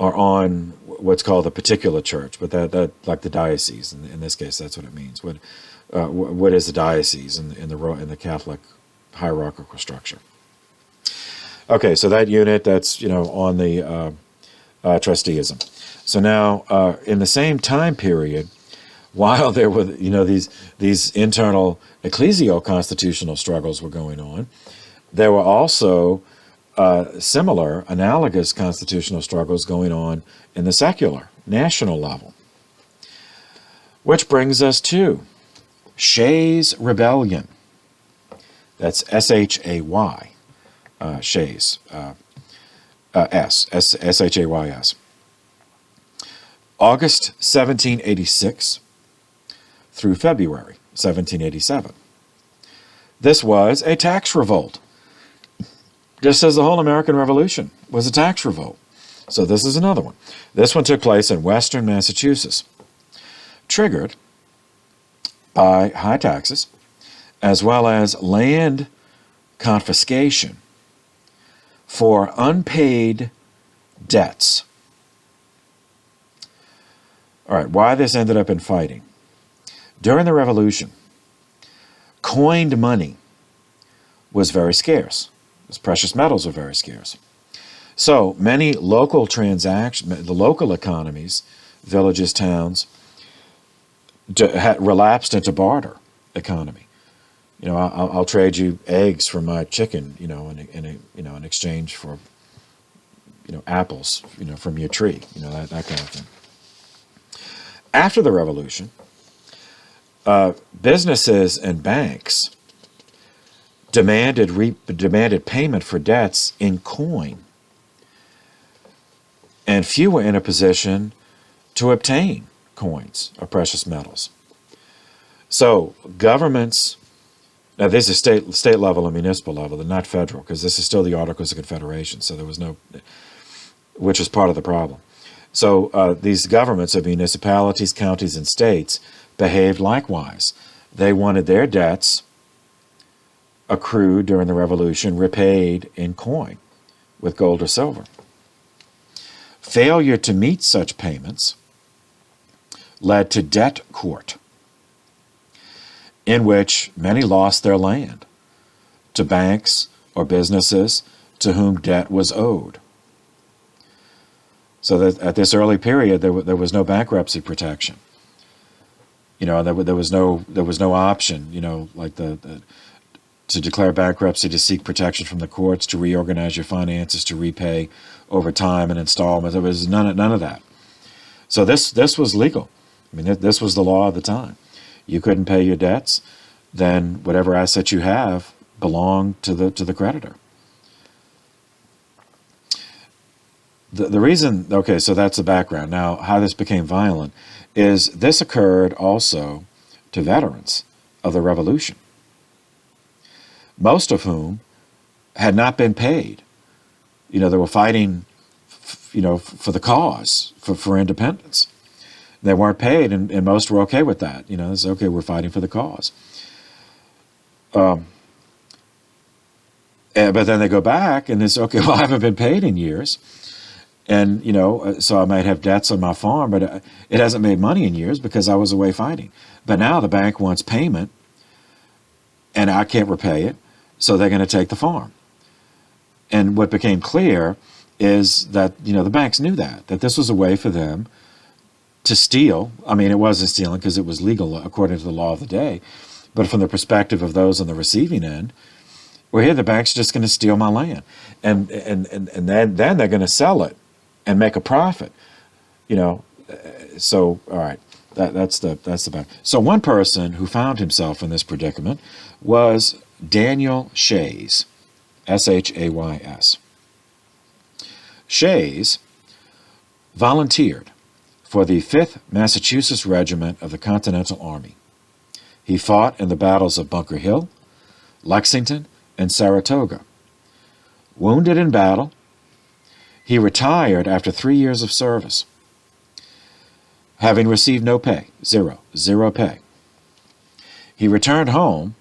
are on what's called the particular church, but that like the diocese. In this case, that's what it means. What is the diocese in the Catholic hierarchical structure? Okay, so that unit, that's on the Trusteeism. So now, in the same time period, while there were these internal ecclesio-constitutional struggles were going on, there were also similar, analogous constitutional struggles going on in the secular, national level. Which brings us to Shays' Rebellion. That's S-H-A-Y, Shays, S-H-A-Y-S. August 1786 through February 1787. This was a tax revolt, just as the whole American Revolution was a tax revolt. So this is another one. This one took place in western Massachusetts, triggered by high taxes, as well as land confiscation for unpaid debts. All right, why this ended up in fighting. During the Revolution, coined money was very scarce. As precious metals were very scarce. So many local transactions, the local economies, villages, towns, had relapsed into barter economy. I'll trade you eggs for my chicken, in exchange for, apples, from your tree, that kind of thing. After the Revolution, businesses and banks demanded payment for debts in coin, and few were in a position to obtain coins or precious metals. So governments Now, this is state level and municipal level, and not federal, because this is still the Articles of Confederation, so there was no, which is part of the problem. So these governments of municipalities, counties, and states behaved likewise. They wanted their debts accrued during the Revolution repaid in coin, with gold or silver. Failure to meet such payments led to debt court, in which many lost their land to banks or businesses to whom debt was owed. So that at this early period, there was no bankruptcy protection. There was no option. Like to declare bankruptcy, to seek protection from the courts, to reorganize your finances, to repay over time and installments. There was none of that. So this was legal. I mean, this was the law of the time. You couldn't pay your debts, then whatever assets you have belonged to the creditor. The reason, okay, so that's the background. Now, how this became violent is this occurred also to veterans of the Revolution, most of whom had not been paid. They were fighting, for the cause, for independence. They weren't paid, and most were okay with that. It's okay, we're fighting for the cause. But then they go back, and it's okay, well, I haven't been paid in years. And, so I might have debts on my farm, but it hasn't made money in years because I was away fighting. But now the bank wants payment, and I can't repay it, so they're going to take the farm. And what became clear is that, the banks knew that this was a way for them to steal. I mean, it wasn't stealing because it was legal according to the law of the day, but from the perspective of those on the receiving end, well, here the bank's just going to steal my land, and then they're going to sell it and make a profit. So all right, that's the bank. So one person who found himself in this predicament was Daniel Shays, Shays. Shays volunteered for the 5th Massachusetts Regiment of the Continental Army. He fought in the battles of Bunker Hill, Lexington, and Saratoga. Wounded in battle, he retired after 3 years of service, having received no pay, zero pay. He returned home,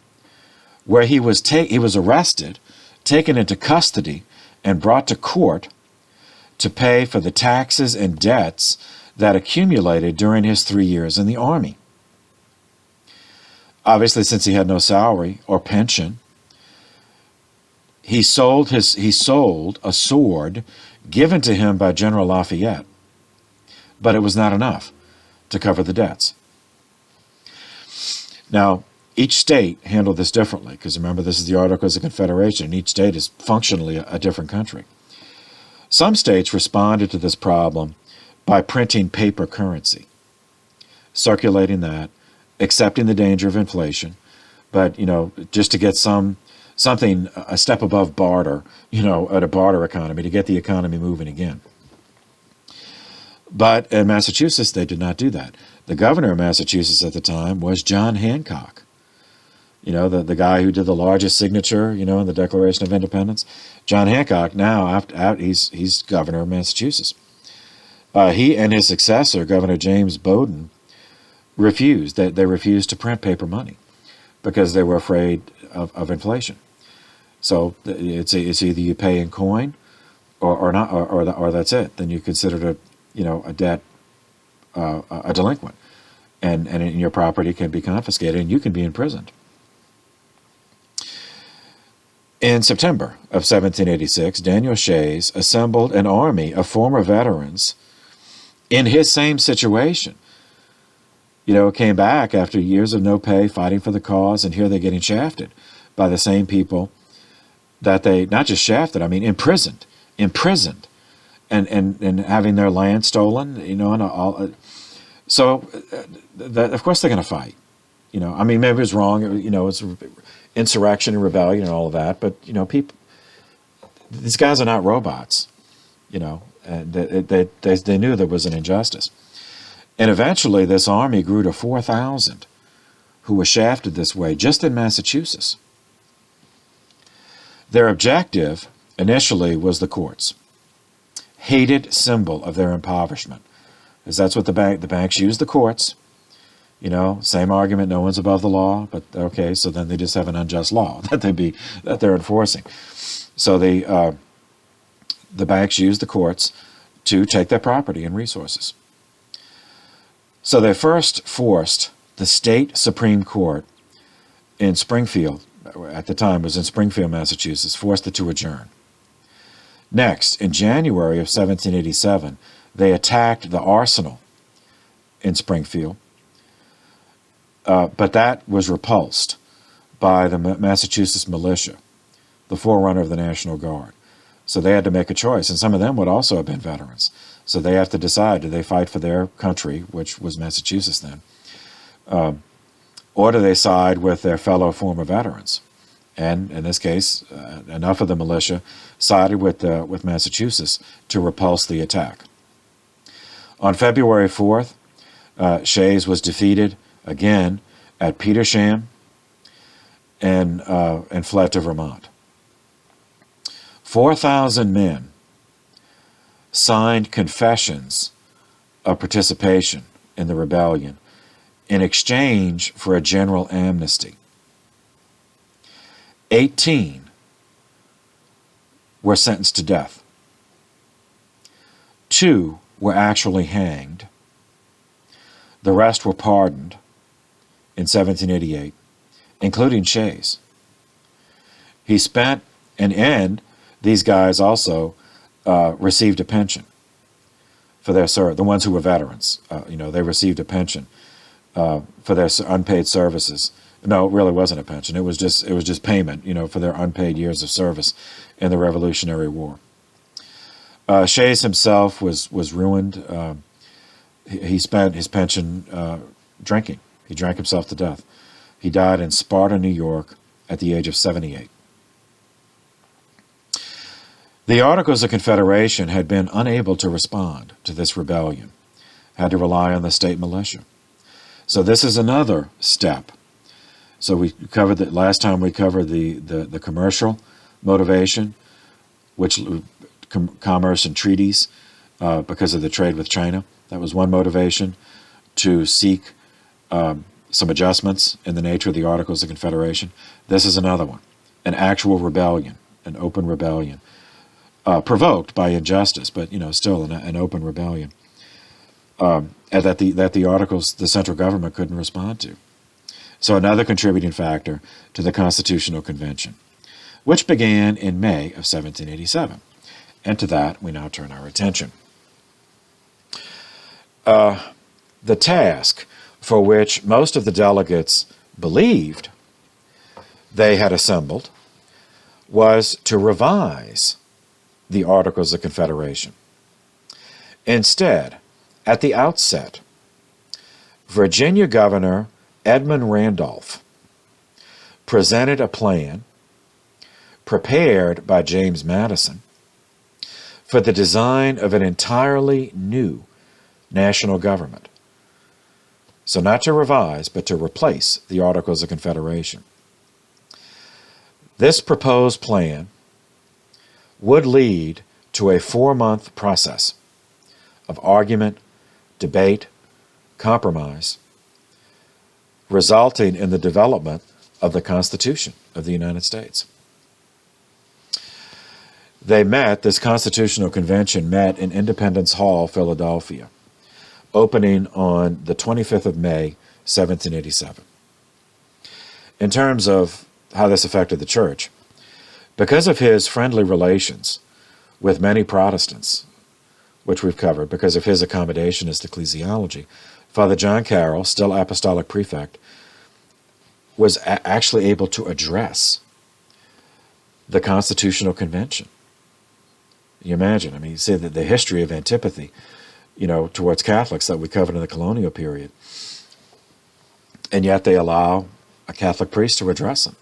where he was arrested, taken into custody, and brought to court to pay for the taxes and debts that accumulated during his 3 years in the Army. Obviously, since he had no salary or pension, he sold a sword given to him by General Lafayette, but it was not enough to cover the debts. Now, each state handled this differently, because remember, this is the Articles of Confederation, and each state is functionally a different country. Some states responded to this problem by printing paper currency, circulating that, accepting the danger of inflation, but, just to get something a step above barter, at a barter economy, to get the economy moving again. But in Massachusetts, they did not do that. The governor of Massachusetts at the time was John Hancock, the guy who did the largest signature, in the Declaration of Independence. John Hancock, now, he's governor of Massachusetts. He and his successor, Governor James Bowdoin, refused. They refused to print paper money because they were afraid of inflation. So it's either you pay in coin or not, or that's it. Then you consider it, a debt, a delinquent, and your property can be confiscated and you can be imprisoned. In September of 1786, Daniel Shays assembled an army of former veterans in his same situation. Came back after years of no pay, fighting for the cause, and here they're getting shafted by the same people that they, not just shafted, I mean imprisoned, and having their land stolen, and all. So, of course they're going to fight. Maybe it was wrong, it's insurrection and rebellion and all of that, but, people, these guys are not robots, and they knew there was an injustice. And eventually this army grew to 4,000 who were shafted this way just in Massachusetts. Their objective initially was the courts. Hated symbol of their impoverishment, because that's what the banks use the courts. You know, same argument, no one's above the law, but okay, so then they just have an unjust law that they're enforcing. So the banks use the courts to take their property and resources. So they first forced the state Supreme Court in Springfield, at the time was in Springfield, Massachusetts, forced it to adjourn. Next, in January of 1787, they attacked the arsenal in Springfield, but that was repulsed by the Massachusetts militia, the forerunner of the National Guard. So they had to make a choice, and some of them would also have been veterans. So they have to decide, do they fight for their country, which was Massachusetts then, or do they side with their fellow former veterans? And in this case, enough of the militia sided with Massachusetts to repulse the attack. On February 4th, Shays was defeated again at Petersham and fled to Vermont. 4,000 men signed confessions of participation in the rebellion in exchange for a general amnesty. 18 were sentenced to death. 2 were actually hanged. The rest were pardoned in 1788, including Shays. He spent, and these guys also received a pension for their service. The ones who were veterans, they received a pension for their unpaid services. No, it really wasn't a pension. It was just payment, for their unpaid years of service in the Revolutionary War. Shays himself was ruined. He spent his pension drinking. He drank himself to death. He died in Sparta, New York, at the age of 78. The Articles of Confederation had been unable to respond to this rebellion, had to rely on the state militia. So this is another step. So we covered that last time. We covered the commercial motivation, which commerce and treaties because of the trade with China. That was one motivation, to seek some adjustments in the nature of the Articles of Confederation. This is another one, an actual rebellion, an open rebellion, provoked by injustice, but still an open rebellion, and that the Articles, the central government couldn't respond to. So another contributing factor to the Constitutional Convention, which began in May of 1787. And to that we now turn our attention. The task for which most of the delegates believed they had assembled was to revise the Articles of Confederation. Instead, at the outset, Virginia Governor Edmund Randolph presented a plan prepared by James Madison for the design of an entirely new national government. So not to revise, but to replace the Articles of Confederation. This proposed plan would lead to a 4-month process of argument, debate, compromise, resulting in the development of the Constitution of the United States. This Constitutional Convention met in Independence Hall, Philadelphia, opening on the 25th of May, 1787. In terms of how this affected the church, because of his friendly relations with many Protestants, which we've covered, because of his accommodationist ecclesiology, Father John Carroll, still apostolic prefect, was actually able to address the Constitutional Convention. You imagine, you see that the history of antipathy, towards Catholics that we covered in the colonial period, and yet they allow a Catholic priest to address them,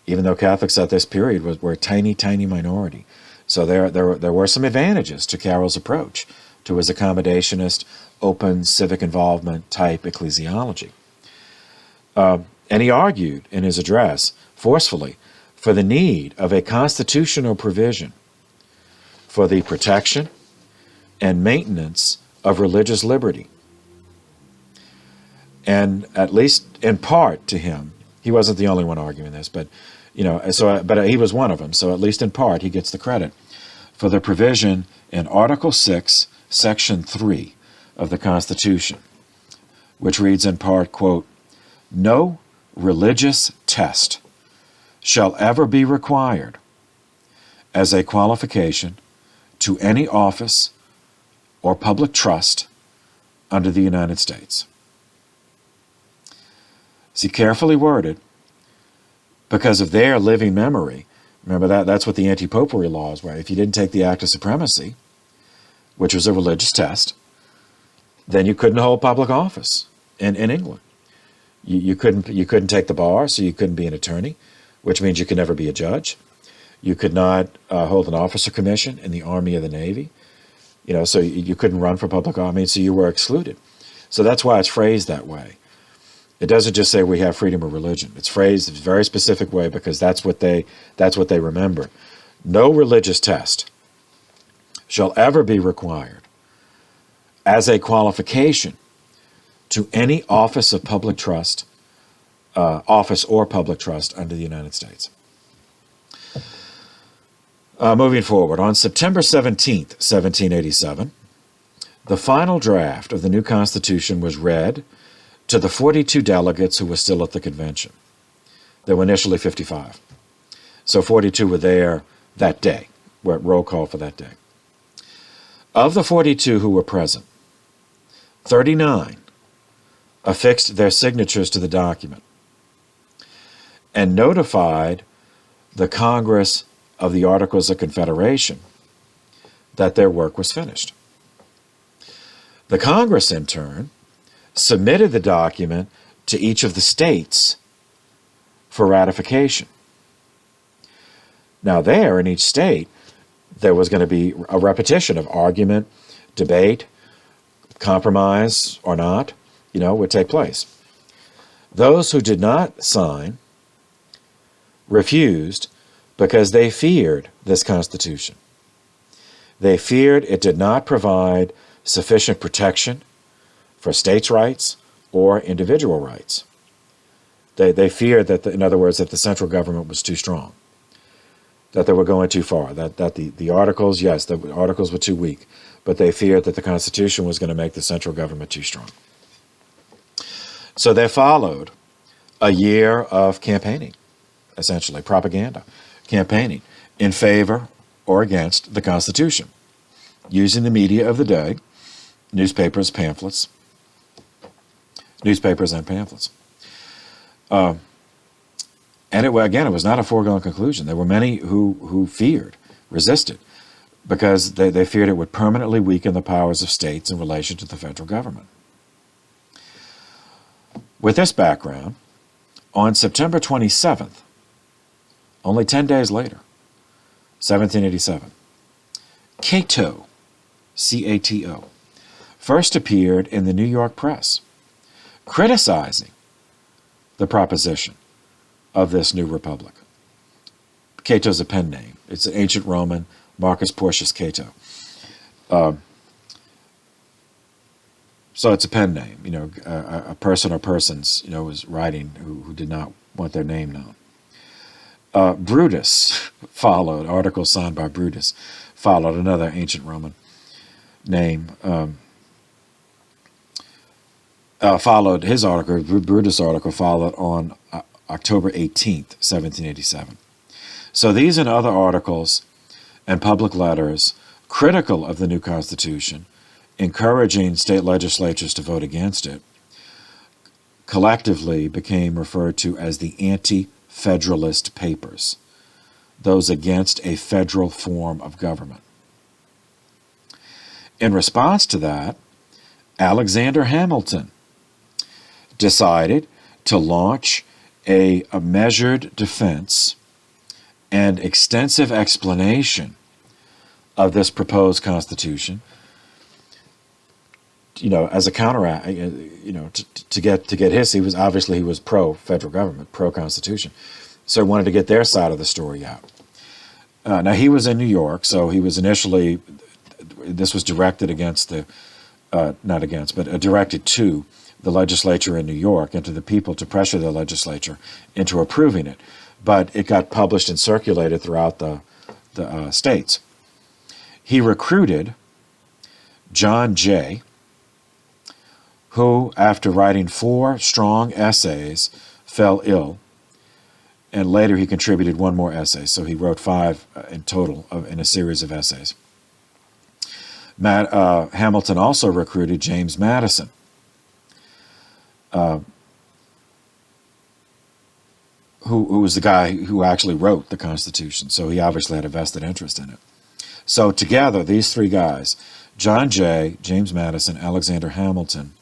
even though Catholics at this period were a tiny, tiny minority. So there were some advantages to Carroll's approach, to his accommodationist, open civic involvement type ecclesiology. And he argued in his address forcefully for the need of a constitutional provision for the protection and maintenance of religious liberty. And at least in part to him, he wasn't the only one arguing this, but but he was one of them. So at least in part, he gets the credit for the provision in Article 6, Section 3 of the Constitution, which reads in part, quote, "No religious test shall ever be required as a qualification to any office or public trust under the United States." See, carefully worded, because of their living memory. Remember that's what the anti-popery laws were. If you didn't take the Act of Supremacy, which was a religious test, then you couldn't hold public office in England. You couldn't take the bar, so you couldn't be an attorney, which means you could never be a judge. You could not hold an officer commission in the Army or the Navy. So you couldn't run for public office, so you were excluded. So that's why it's phrased that way. It doesn't just say we have freedom of religion. It's phrased in a very specific way because that's what they remember. No religious test shall ever be required as a qualification to any office of public trust, office or public trust under the United States. Moving forward, on September 17th, 1787, the final draft of the new Constitution was read to the 42 delegates who were still at the convention. There were initially 55. So 42 were there that day, were at roll call for that day. Of the 42 who were present, 39 affixed their signatures to the document and notified the Congress of the Articles of Confederation that their work was finished. The Congress, in turn, submitted the document to each of the states for ratification. Now there, in each state, there was going to be a repetition of argument, debate, compromise or not, would take place. Those who did not sign refused because they feared this Constitution. They feared it did not provide sufficient protection for states' rights or individual rights. They feared that, in other words, that the central government was too strong, that they were going too far, that the articles, yes, the articles were too weak, but they feared that the Constitution was going to make the central government too strong. So there followed a year of campaigning, essentially, propaganda, campaigning in favor or against the Constitution, using the media of the day, newspapers and pamphlets. And it was not a foregone conclusion. There were many who feared, resisted, because they feared it would permanently weaken the powers of states in relation to the federal government. With this background, on September 27th, only 10 days later, 1787, Cato, C-A-T-O, first appeared in the New York press, criticizing the proposition of this new republic. Cato's a pen name. It's an ancient Roman, Marcus Porcius Cato. So it's a pen name. A person or persons, was writing who did not want their name known. Brutus followed, article signed by Brutus, followed another ancient Roman name. Followed his article, Brutus' article followed on October 18th, 1787. So these and other articles and public letters critical of the new Constitution, encouraging state legislatures to vote against it, collectively became referred to as the Anti-Federalist Papers, those against a federal form of government. In response to that, Alexander Hamilton decided to launch a measured defense and extensive explanation of this proposed Constitution, as a counteract, to get his. He was pro-federal government, pro-Constitution. So he wanted to get their side of the story out. Now, he was in New York, so he was initially, this was directed against the, not against, but directed to the legislature in New York and to the people to pressure the legislature into approving it. But it got published and circulated throughout the states. He recruited John Jay, who, after writing 4 strong essays, fell ill, and later he contributed 1 more essay, so he wrote 5 in total in a series of essays. Hamilton also recruited James Madison, who was the guy who actually wrote the Constitution, so he obviously had a vested interest in it. So together, these 3 guys, John Jay, James Madison, Alexander Hamilton,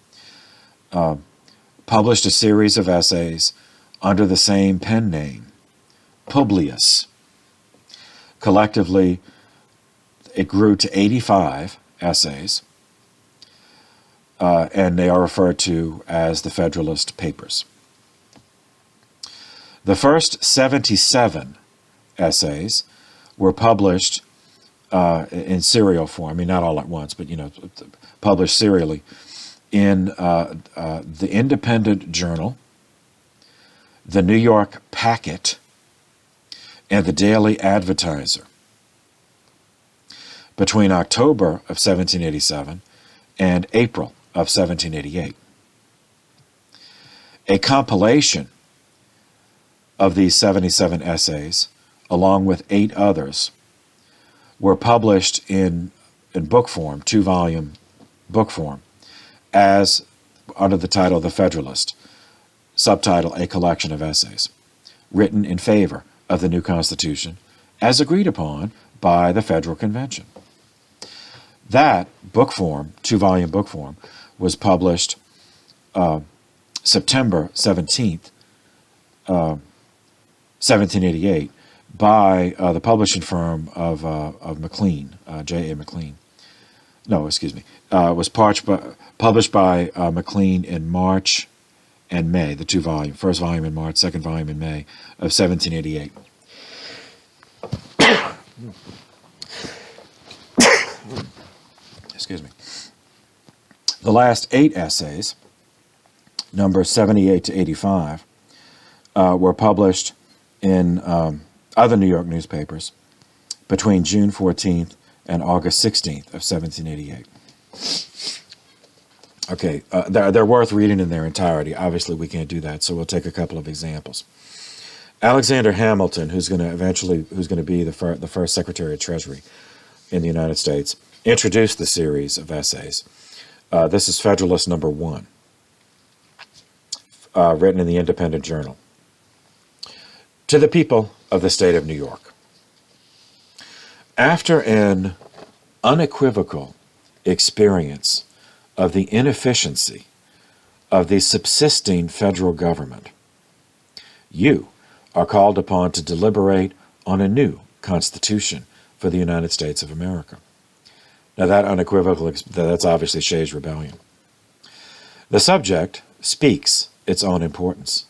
published a series of essays under the same pen name, Publius. Collectively, it grew to 85 essays, and they are referred to as the Federalist Papers. The first 77 essays were published in serial form. I mean, not all at once, but, published serially in the Independent Journal, the New York Packet, and the Daily Advertiser between October of 1787 and April of 1788. A compilation of these 77 essays, along with 8 others, were published in book form, 2-volume book form, as under the title The Federalist, subtitle A Collection of Essays, written in favor of the new Constitution, as agreed upon by the Federal Convention. That book form, 2-volume book form, was published September 17th, 1788, by the publishing firm of McLean, J.A. McLean. No, excuse me. Was published by McLean in March and May, the 2-volume. First volume in March, second volume in May of 1788. Excuse me. The last 8 essays, numbers 78 to 85, were published in other New York newspapers between June 14th and August 16th of 1788. Okay, they're worth reading in their entirety. Obviously, we can't do that, so we'll take a couple of examples. Alexander Hamilton, who's going to be the first Secretary of Treasury in the United States, introduced the series of essays. This is Federalist number 1, written in the Independent Journal. To the people of the state of New York. After an unequivocal experience of the inefficiency of the subsisting federal government, you are called upon to deliberate on a new Constitution for the United States of America. Now that unequivocal, that's obviously Shays' Rebellion. The subject speaks its own importance,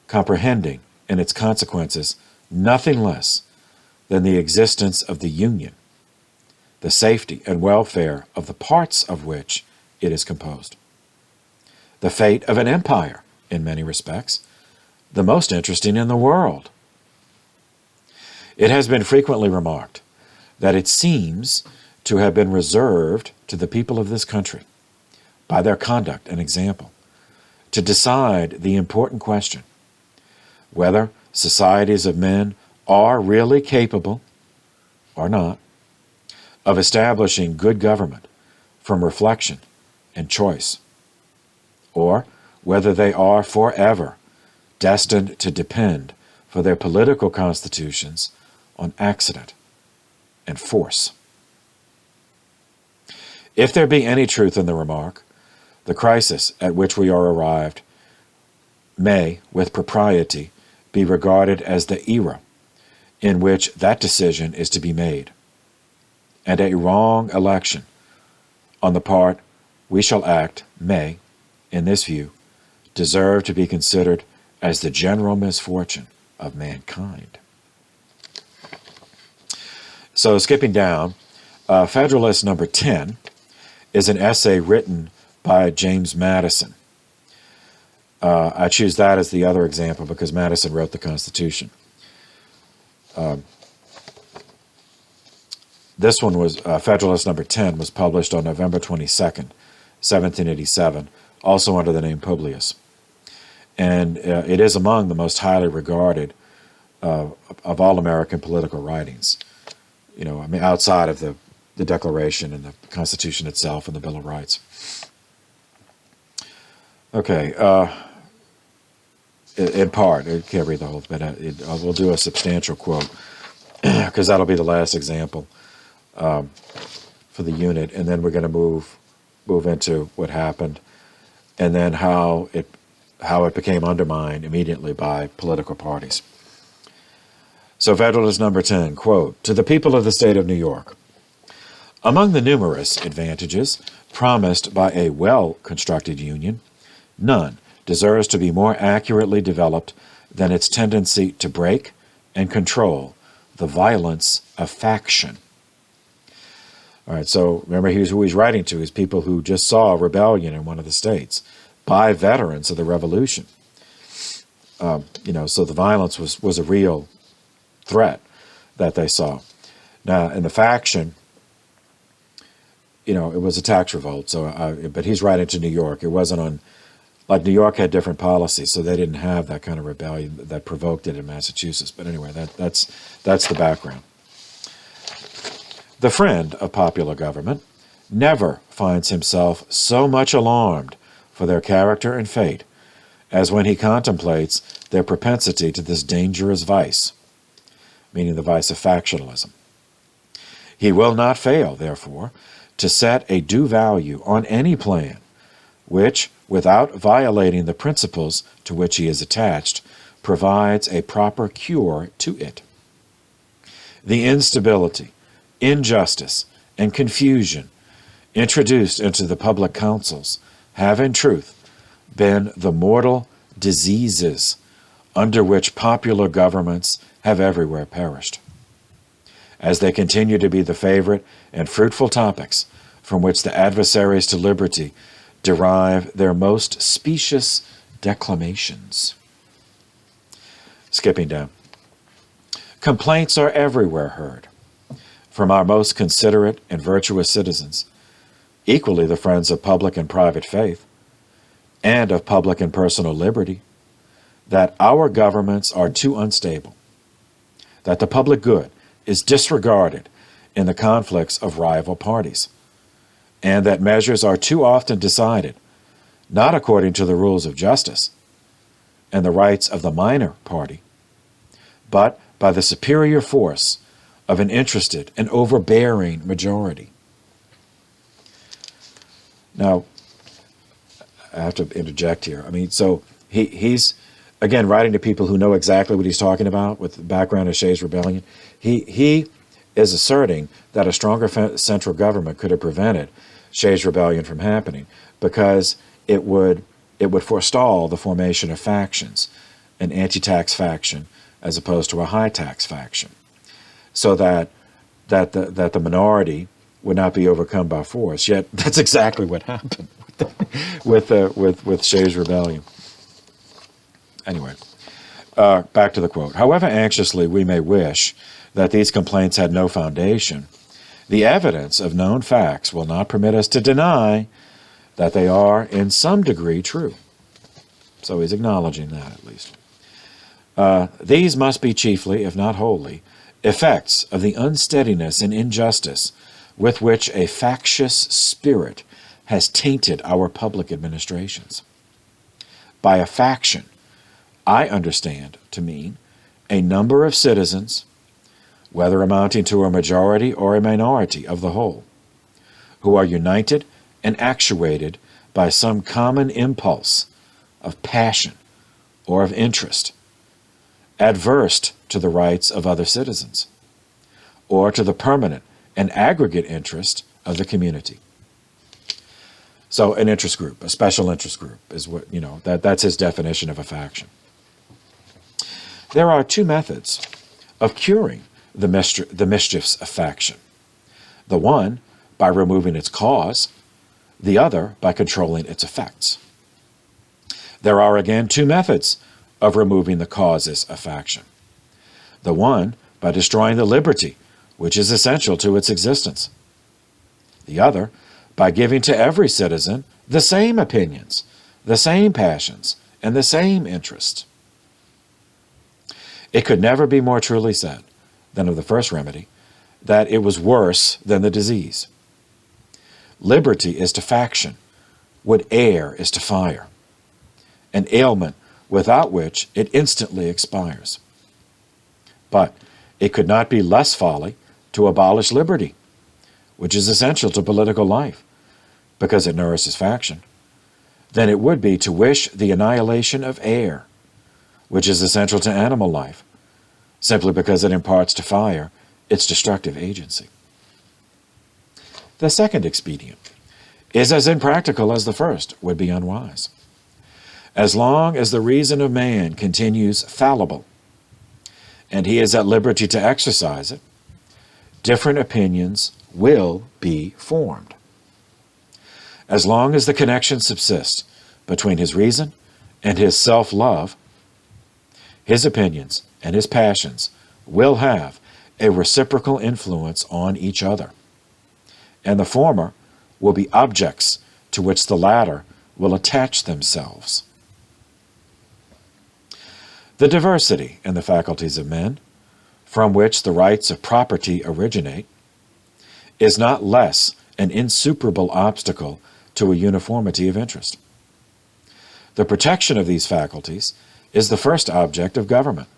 comprehending in its consequences nothing less than the existence of the Union, the safety and welfare of the parts of which it is composed, the fate of an empire, in many respects, the most interesting in the world. It has been frequently remarked that it seems to have been reserved to the people of this country, by their conduct and example, to decide the important question, whether societies of men are really capable, or not, of establishing good government from reflection and choice, or whether they are forever destined to depend for their political constitutions on accident and force. If there be any truth in the remark, the crisis at which we are arrived may, with propriety, be regarded as the era in which that decision is to be made, and a wrong election on the part we shall act may, in this view, deserve to be considered as the general misfortune of mankind. So skipping down, Federalist number 10 is an essay written by James Madison. I choose that as the other example because Madison wrote the Constitution. This one was, Federalist number 10 was published on November 22nd, 1787, also under the name Publius. And it is among the most highly regarded of all American political writings. You know, I mean, outside of the Declaration and the Constitution itself and the Bill of Rights. Okay, in part, I can't read the whole, but we'll do a substantial quote because that'll be the last example for the unit, and then we're going to move into what happened, and then how it became undermined immediately by political parties. So Federalist number 10, quote, "To the people of the state of New York, among the numerous advantages promised by a well-constructed union, none deserves to be more accurately developed than its tendency to break and control the violence of faction." All right, so remember who he's writing to is people who just saw a rebellion in one of the states by veterans of the Revolution. You know, so the violence was a real threat that they saw. Now, in the faction, you know, it was a tax revolt. So, but he's writing to New York. It wasn't on, like New York had different policies, so they didn't have that kind of rebellion that provoked it in Massachusetts. But anyway, that's the background. The friend of popular government never finds himself so much alarmed for their character and fate as when he contemplates their propensity to this dangerous vice, meaning the vice of factionalism. He will not fail, therefore, to set a due value on any plan which, without violating the principles to which he is attached, provides a proper cure to it. The instability, injustice, and confusion introduced into the public councils have in truth been the mortal diseases under which popular governments have everywhere perished, as they continue to be the favorite and fruitful topics from which the adversaries to liberty derive their most specious declamations. Skipping down. Complaints are everywhere heard from our most considerate and virtuous citizens, equally the friends of public and private faith, and of public and personal liberty, that our governments are too unstable, that the public good is disregarded in the conflicts of rival parties, and that measures are too often decided not according to the rules of justice and the rights of the minor party, but by the superior force of an interested and overbearing majority. Now, I have to interject here. I mean, so he's, again, writing to people who know exactly what he's talking about with the background of Shays' Rebellion. He is asserting that a stronger central government could have prevented Shays' Rebellion from happening because it would forestall the formation of factions, an anti-tax faction as opposed to a high-tax faction, so that the minority would not be overcome by force. Yet that's exactly what happened with Shays' Rebellion. Anyway, back to the quote. However anxiously we may wish that these complaints had no foundation, the evidence of known facts will not permit us to deny that they are in some degree true. So he's acknowledging that at least. These must be chiefly, if not wholly, effects of the unsteadiness and injustice with which a factious spirit has tainted our public administrations. By a faction, I understand to mean a number of citizens, whether amounting to a majority or a minority of the whole, who are united and actuated by some common impulse of passion or of interest, adverse to the rights of other citizens, or to the permanent and aggregate interest of the community. So an interest group, a special interest group, is what, that's his definition of a faction. There are two methods of curing the mischiefs of faction. The one by removing its cause, the other by controlling its effects. There are again two methods of removing the causes of faction. The one by destroying the liberty which is essential to its existence. The other by giving to every citizen the same opinions, the same passions, and the same interests. It could never be more truly said than of the first remedy that it was worse than the disease. Liberty is to faction what air is to fire, an ailment without which it instantly expires. But it could not be less folly to abolish liberty, which is essential to political life, because it nourishes faction, than it would be to wish the annihilation of air, which is essential to animal life, simply because it imparts to fire its destructive agency. The second expedient is as impractical as the first would be unwise. As long as the reason of man continues fallible, and he is at liberty to exercise it, different opinions will be formed. As long as the connection subsists between his reason and his self-love, his opinions and his passions will have a reciprocal influence on each other, and the former will be objects to which the latter will attach themselves. The diversity in the faculties of men, from which the rights of property originate, is not less an insuperable obstacle to a uniformity of interest. The protection of these faculties is the first object of government.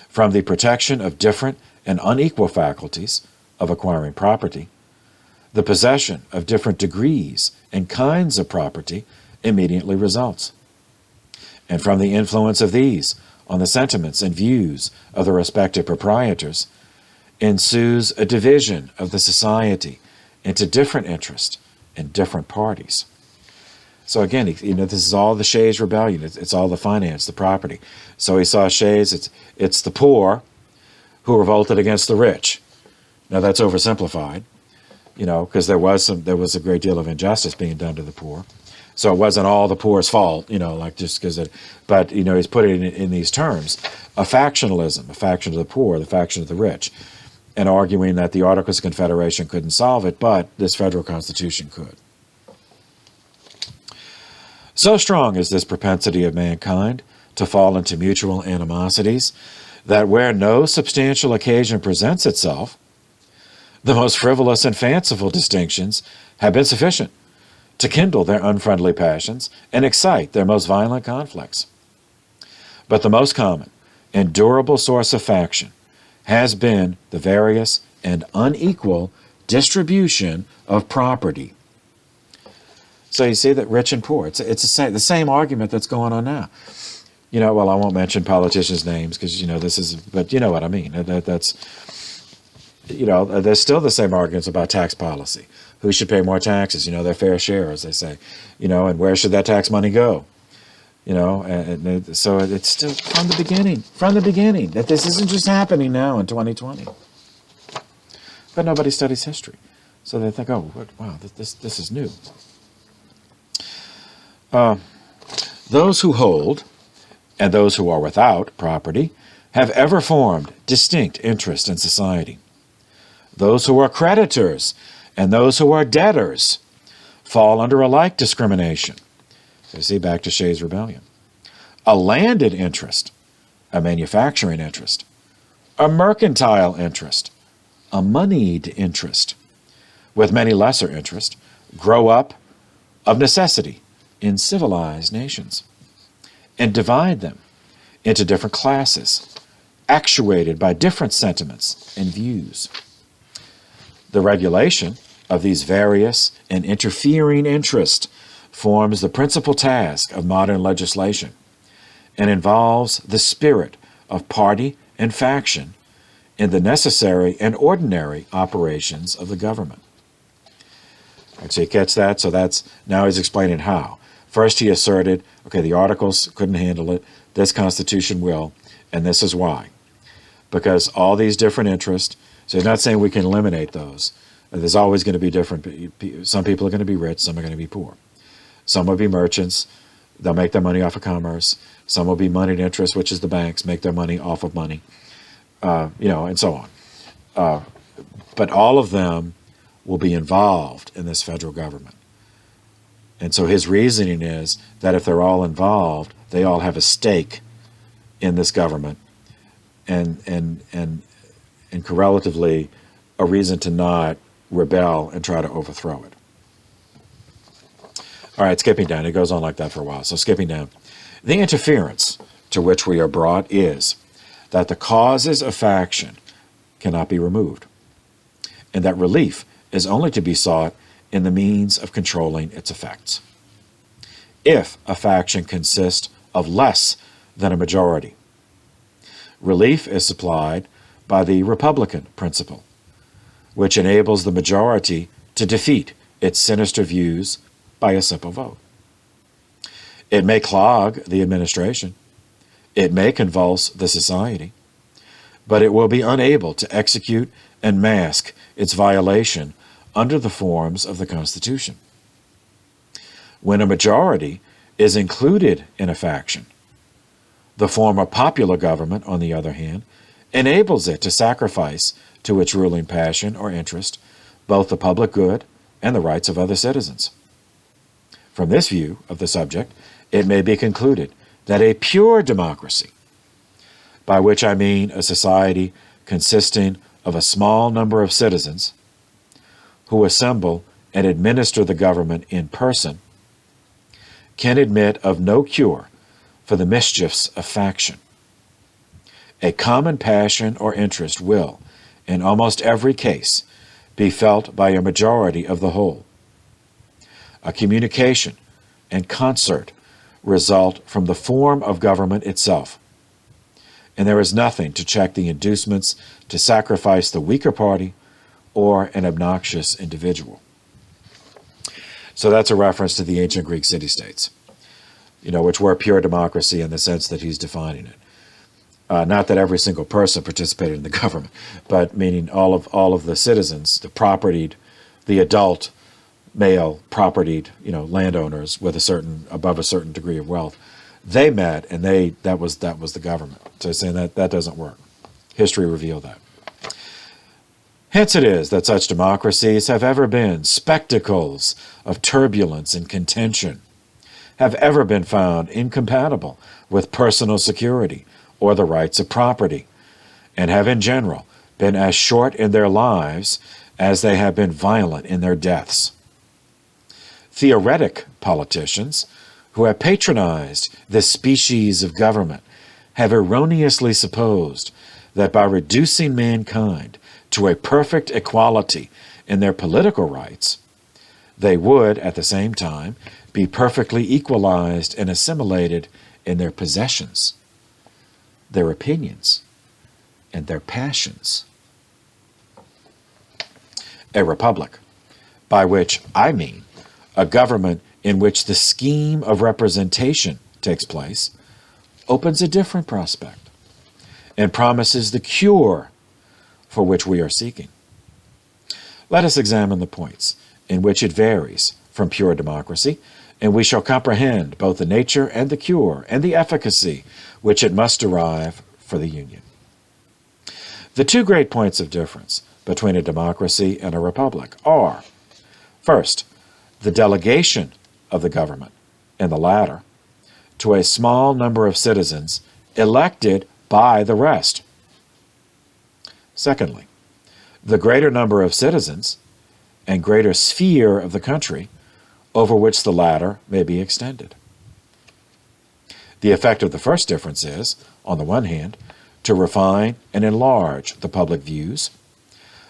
From the protection of different and unequal faculties of acquiring property, the possession of different degrees and kinds of property immediately results. And from the influence of these on the sentiments and views of the respective proprietors ensues a division of the society into different interests and different parties. So again, this is all the Shays Rebellion. It's all the finance, the property. So he saw Shays, it's the poor who revolted against the rich. Now that's oversimplified, because there was a great deal of injustice being done to the poor. So it wasn't all the poor's fault, just because but he's putting it in these terms: a factionalism, a faction of the poor, the faction of the rich, and arguing that the Articles of Confederation couldn't solve it, but this federal constitution could. So strong is this propensity of mankind to fall into mutual animosities that where no substantial occasion presents itself, the most frivolous and fanciful distinctions have been sufficient to kindle their unfriendly passions and excite their most violent conflicts. But the most common and durable source of faction has been the various and unequal distribution of property. So you see that rich and poor, it's the same argument that's going on now. I won't mention politicians' names because, but you know what I mean. There's still the same arguments about tax policy. Who should pay more taxes? Their fair share, as they say. And where should that tax money go? And so it's still from the beginning, that this isn't just happening now in 2020. But nobody studies history. So they think, oh, wow, this is new. Those who hold and those who are without property have ever formed distinct interest in society. Those who are creditors and those who are debtors fall under a like discrimination. So you see, back to Shays' Rebellion. A landed interest, a manufacturing interest, a mercantile interest, a moneyed interest, with many lesser interests, grow up of necessity in civilized nations, and divide them into different classes, actuated by different sentiments and views. The regulation of these various and interfering interests forms the principal task of modern legislation, and involves the spirit of party and faction in the necessary and ordinary operations of the government. Right, so you catch that? So now he's explaining how. First he asserted, okay, the Articles couldn't handle it. This Constitution will. And this is why. Because all these different interests, so he's not saying we can eliminate those. There's always going to be different. Some people are going to be rich, some are going to be poor. Some will be merchants. They'll make their money off of commerce. Some will be moneyed interest, which is the banks, make their money off of money, and so on. But all of them will be involved in this federal government. And so his reasoning is that if they're all involved, they all have a stake in this government and correlatively a reason to not rebel and try to overthrow it. All right, skipping down. It goes on like that for a while. So skipping down. The interference to which we are brought is that the causes of faction cannot be removed, and that relief is only to be sought in the means of controlling its effects. If a faction consists of less than a majority, relief is supplied by the Republican principle, which enables the majority to defeat its sinister views by a simple vote. It may clog the administration, it may convulse the society, but it will be unable to execute and mask its violation under the forms of the Constitution. When a majority is included in a faction, the form of popular government, on the other hand, enables it to sacrifice to its ruling passion or interest both the public good and the rights of other citizens. From this view of the subject, it may be concluded that a pure democracy, by which I mean a society consisting of a small number of citizens who assemble and administer the government in person, can admit of no cure for the mischiefs of faction. A common passion or interest will, in almost every case, be felt by a majority of the whole. A communication and concert result from the form of government itself, and there is nothing to check the inducements to sacrifice the weaker party or an obnoxious individual. So that's a reference to the ancient Greek city-states, which were pure democracy in the sense that he's defining it. Not that every single person participated in the government, but meaning all of the citizens, the adult male propertied, landowners with above a certain degree of wealth, they met, and that was the government. So saying that doesn't work. History revealed that. Hence it is that such democracies have ever been spectacles of turbulence and contention, have ever been found incompatible with personal security or the rights of property, and have in general been as short in their lives as they have been violent in their deaths. Theoretic politicians who have patronized this species of government have erroneously supposed that by reducing mankind to a perfect equality in their political rights, they would, at the same time, be perfectly equalized and assimilated in their possessions, their opinions, and their passions. A republic, by which I mean a government in which the scheme of representation takes place, opens a different prospect and promises the cure for which we are seeking. Let us examine the points in which it varies from pure democracy, and we shall comprehend both the nature and the cure and the efficacy which it must derive for the Union. The two great points of difference between a democracy and a republic are, first, the delegation of the government, and the latter, to a small number of citizens elected by the rest. Secondly, the greater number of citizens and greater sphere of the country over which the latter may be extended. The effect of the first difference is, on the one hand, to refine and enlarge the public views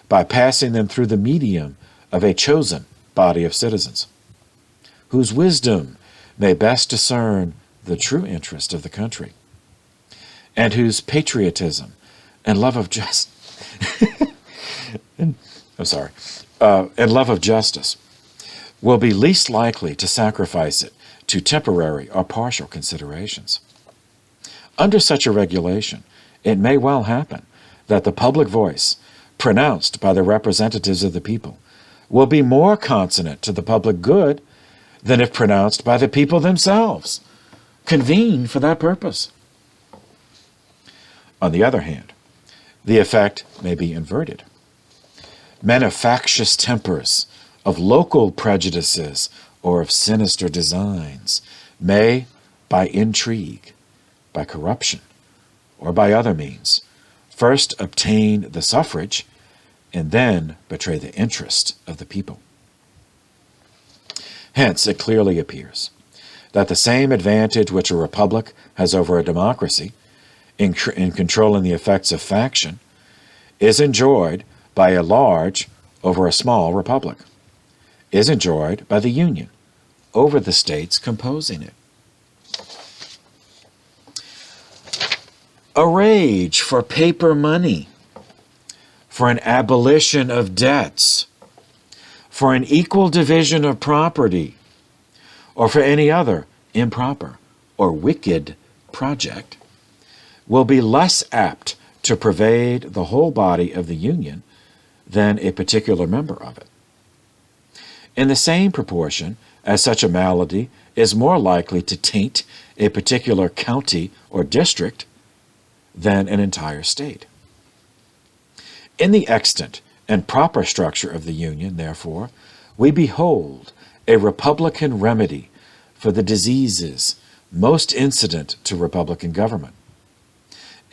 by passing them through the medium of a chosen body of citizens, whose wisdom may best discern the true interest of the country, and whose patriotism and love of and love of justice will be least likely to sacrifice it to temporary or partial considerations. Under such a regulation, it may well happen that the public voice, pronounced by the representatives of the people, will be more consonant to the public good than if pronounced by the people themselves, convened for that purpose. On the other hand, the effect may be inverted. Men of factious tempers, of local prejudices, or of sinister designs may, by intrigue, by corruption, or by other means, first obtain the suffrage and then betray the interest of the people. Hence, it clearly appears that the same advantage which a republic has over a democracy in controlling the effects of faction is enjoyed by a large over a small republic, is enjoyed by the Union over the states composing it. A rage for paper money, for an abolition of debts, for an equal division of property, or for any other improper or wicked project, will be less apt to pervade the whole body of the Union than a particular member of it. In the same proportion as such a malady is more likely to taint a particular county or district than an entire state. In the extant and proper structure of the Union, therefore, we behold a Republican remedy for the diseases most incident to Republican government.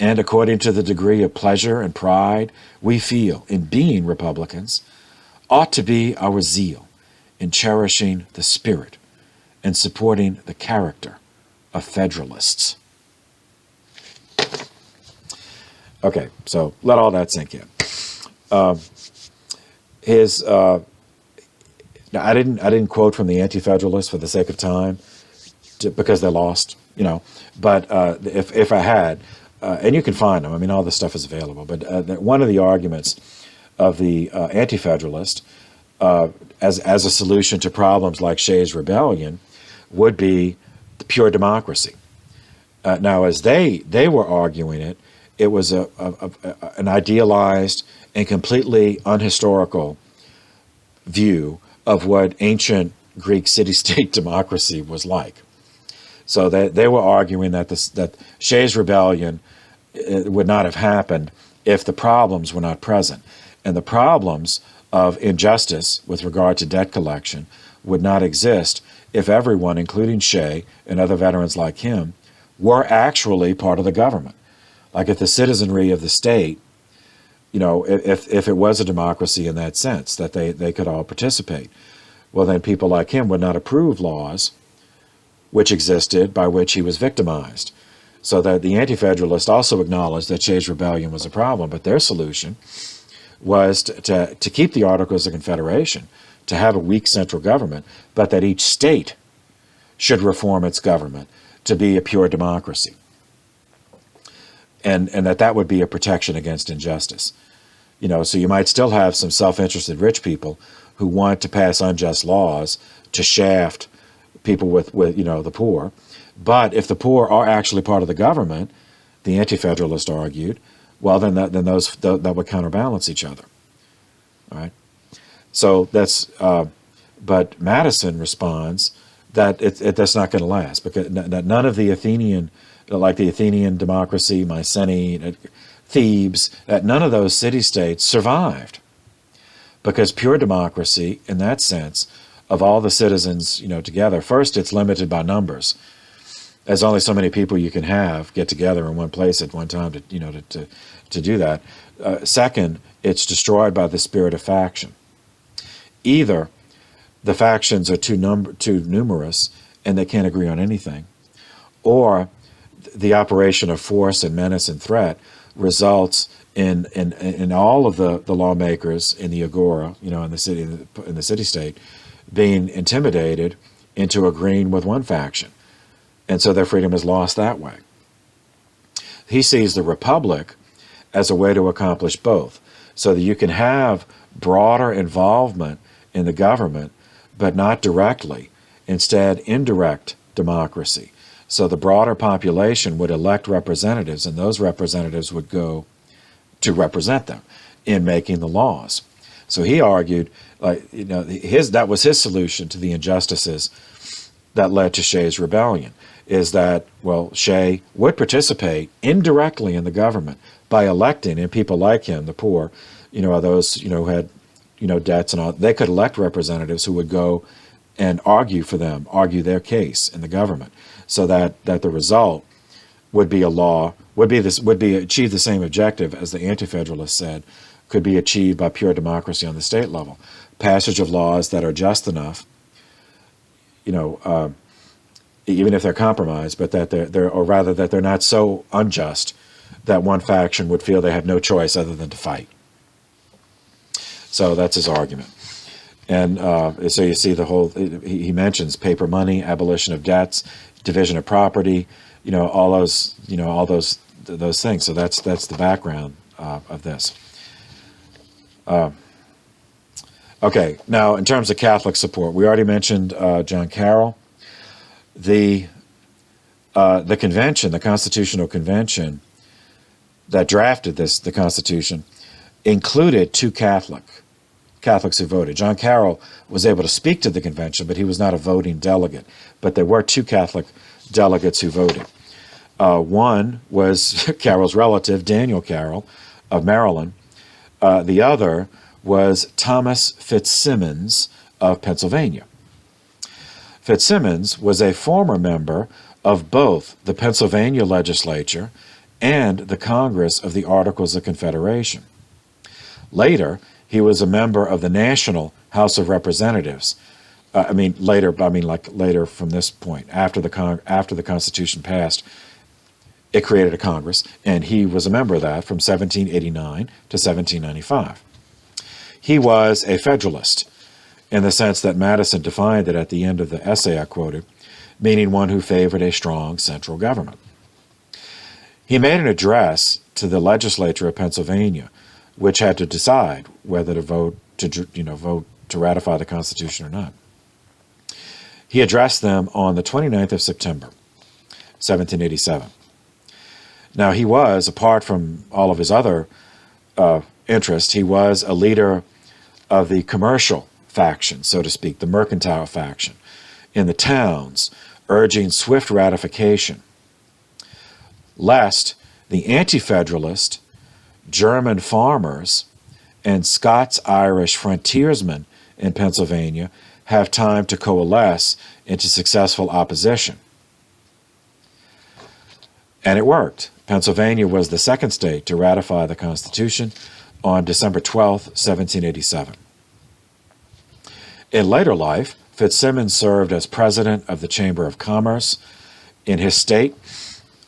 And according to the degree of pleasure and pride we feel in being Republicans, ought to be our zeal in cherishing the spirit and supporting the character of Federalists. Okay, so let all that sink in. Now I didn't quote from the Anti-Federalists for the sake of time, because they lost, But if I had, and you can find them, I mean, all this stuff is available. But one of the arguments of the Anti-Federalist, as a solution to problems like Shays' Rebellion, would be the pure democracy. Now, as they were arguing it, it was an idealized and completely unhistorical view of what ancient Greek city-state democracy was like. So they were arguing that Shays' Rebellion would not have happened if the problems were not present. And the problems of injustice with regard to debt collection would not exist if everyone, including Shay and other veterans like him, were actually part of the government. Like if the citizenry of the state, if it was a democracy in that sense, that they could all participate, well, then people like him would not approve laws which existed by which he was victimized. So that the Anti-Federalists also acknowledged that Shays' Rebellion was a problem, but their solution was to keep the Articles of Confederation, to have a weak central government, but that each state should reform its government to be a pure democracy. And that would be a protection against injustice. So you might still have some self-interested rich people who want to pass unjust laws to shaft people with the poor. But if the poor are actually part of the government, the Anti-Federalist argued, well, then that would counterbalance each other. All right. So that's. But Madison responds that that's not going to last, because none of the Athenian, like the Athenian democracy, Mycenae, Thebes, that none of those city-states survived, because pure democracy, in that sense, of all the citizens, together, first it's limited by numbers. There's only so many people you can get together in one place at one time to do that. Second, it's destroyed by the spirit of faction. Either the factions are too numerous and they can't agree on anything, or the operation of force and menace and threat results in all of the lawmakers in the agora, in the city-state, being intimidated into agreeing with one faction. And so their freedom is lost that way. He sees the republic as a way to accomplish both, so that you can have broader involvement in the government, but not directly. Instead, indirect democracy. So the broader population would elect representatives, and those representatives would go to represent them in making the laws. So he argued, that was his solution to the injustices that led to Shays' rebellion, is that, well, Shay would participate indirectly in the government by electing, and people like him, the poor, those, who had, debts and all, they could elect representatives who would go and argue for them, argue their case in the government, so that the result would be a law, would achieve the same objective as the Anti-Federalists said could be achieved by pure democracy on the state level. Passage of laws that are just enough, even if they're compromised, but that that they're not so unjust that one faction would feel they have no choice other than to fight. So that's his argument. And so you see the whole, he mentions paper money, abolition of debts, division of property, all those things. So that's the background of this. Okay, now in terms of Catholic support, we already mentioned John Carroll. The convention, the Constitutional Convention that drafted the Constitution, included two Catholics who voted. John Carroll was able to speak to the convention, but he was not a voting delegate. But there were two Catholic delegates who voted. One was Carroll's relative, Daniel Carroll of Maryland. The other was Thomas Fitzsimmons of Pennsylvania. Fitzsimmons was a former member of both the Pennsylvania legislature and the Congress of the Articles of Confederation. Later, he was a member of the National House of Representatives. Later from this point, after the Constitution passed, it created a Congress, and he was a member of that from 1789 to 1795. He was a Federalist, in the sense that Madison defined it at the end of the essay I quoted, meaning one who favored a strong central government. He made an address to the legislature of Pennsylvania, which had to decide whether to vote to ratify the Constitution or not. He addressed them on the 29th of September, 1787. Now, he was, apart from all of his other interests, he was a leader of the commercial faction, so to speak, the mercantile faction, in the towns, urging swift ratification, lest the anti-federalist German farmers and Scots-Irish frontiersmen in Pennsylvania have time to coalesce into successful opposition. And it worked. Pennsylvania was the second state to ratify the Constitution on December 12, 1787. In later life, Fitzsimmons served as president of the Chamber of Commerce in his state.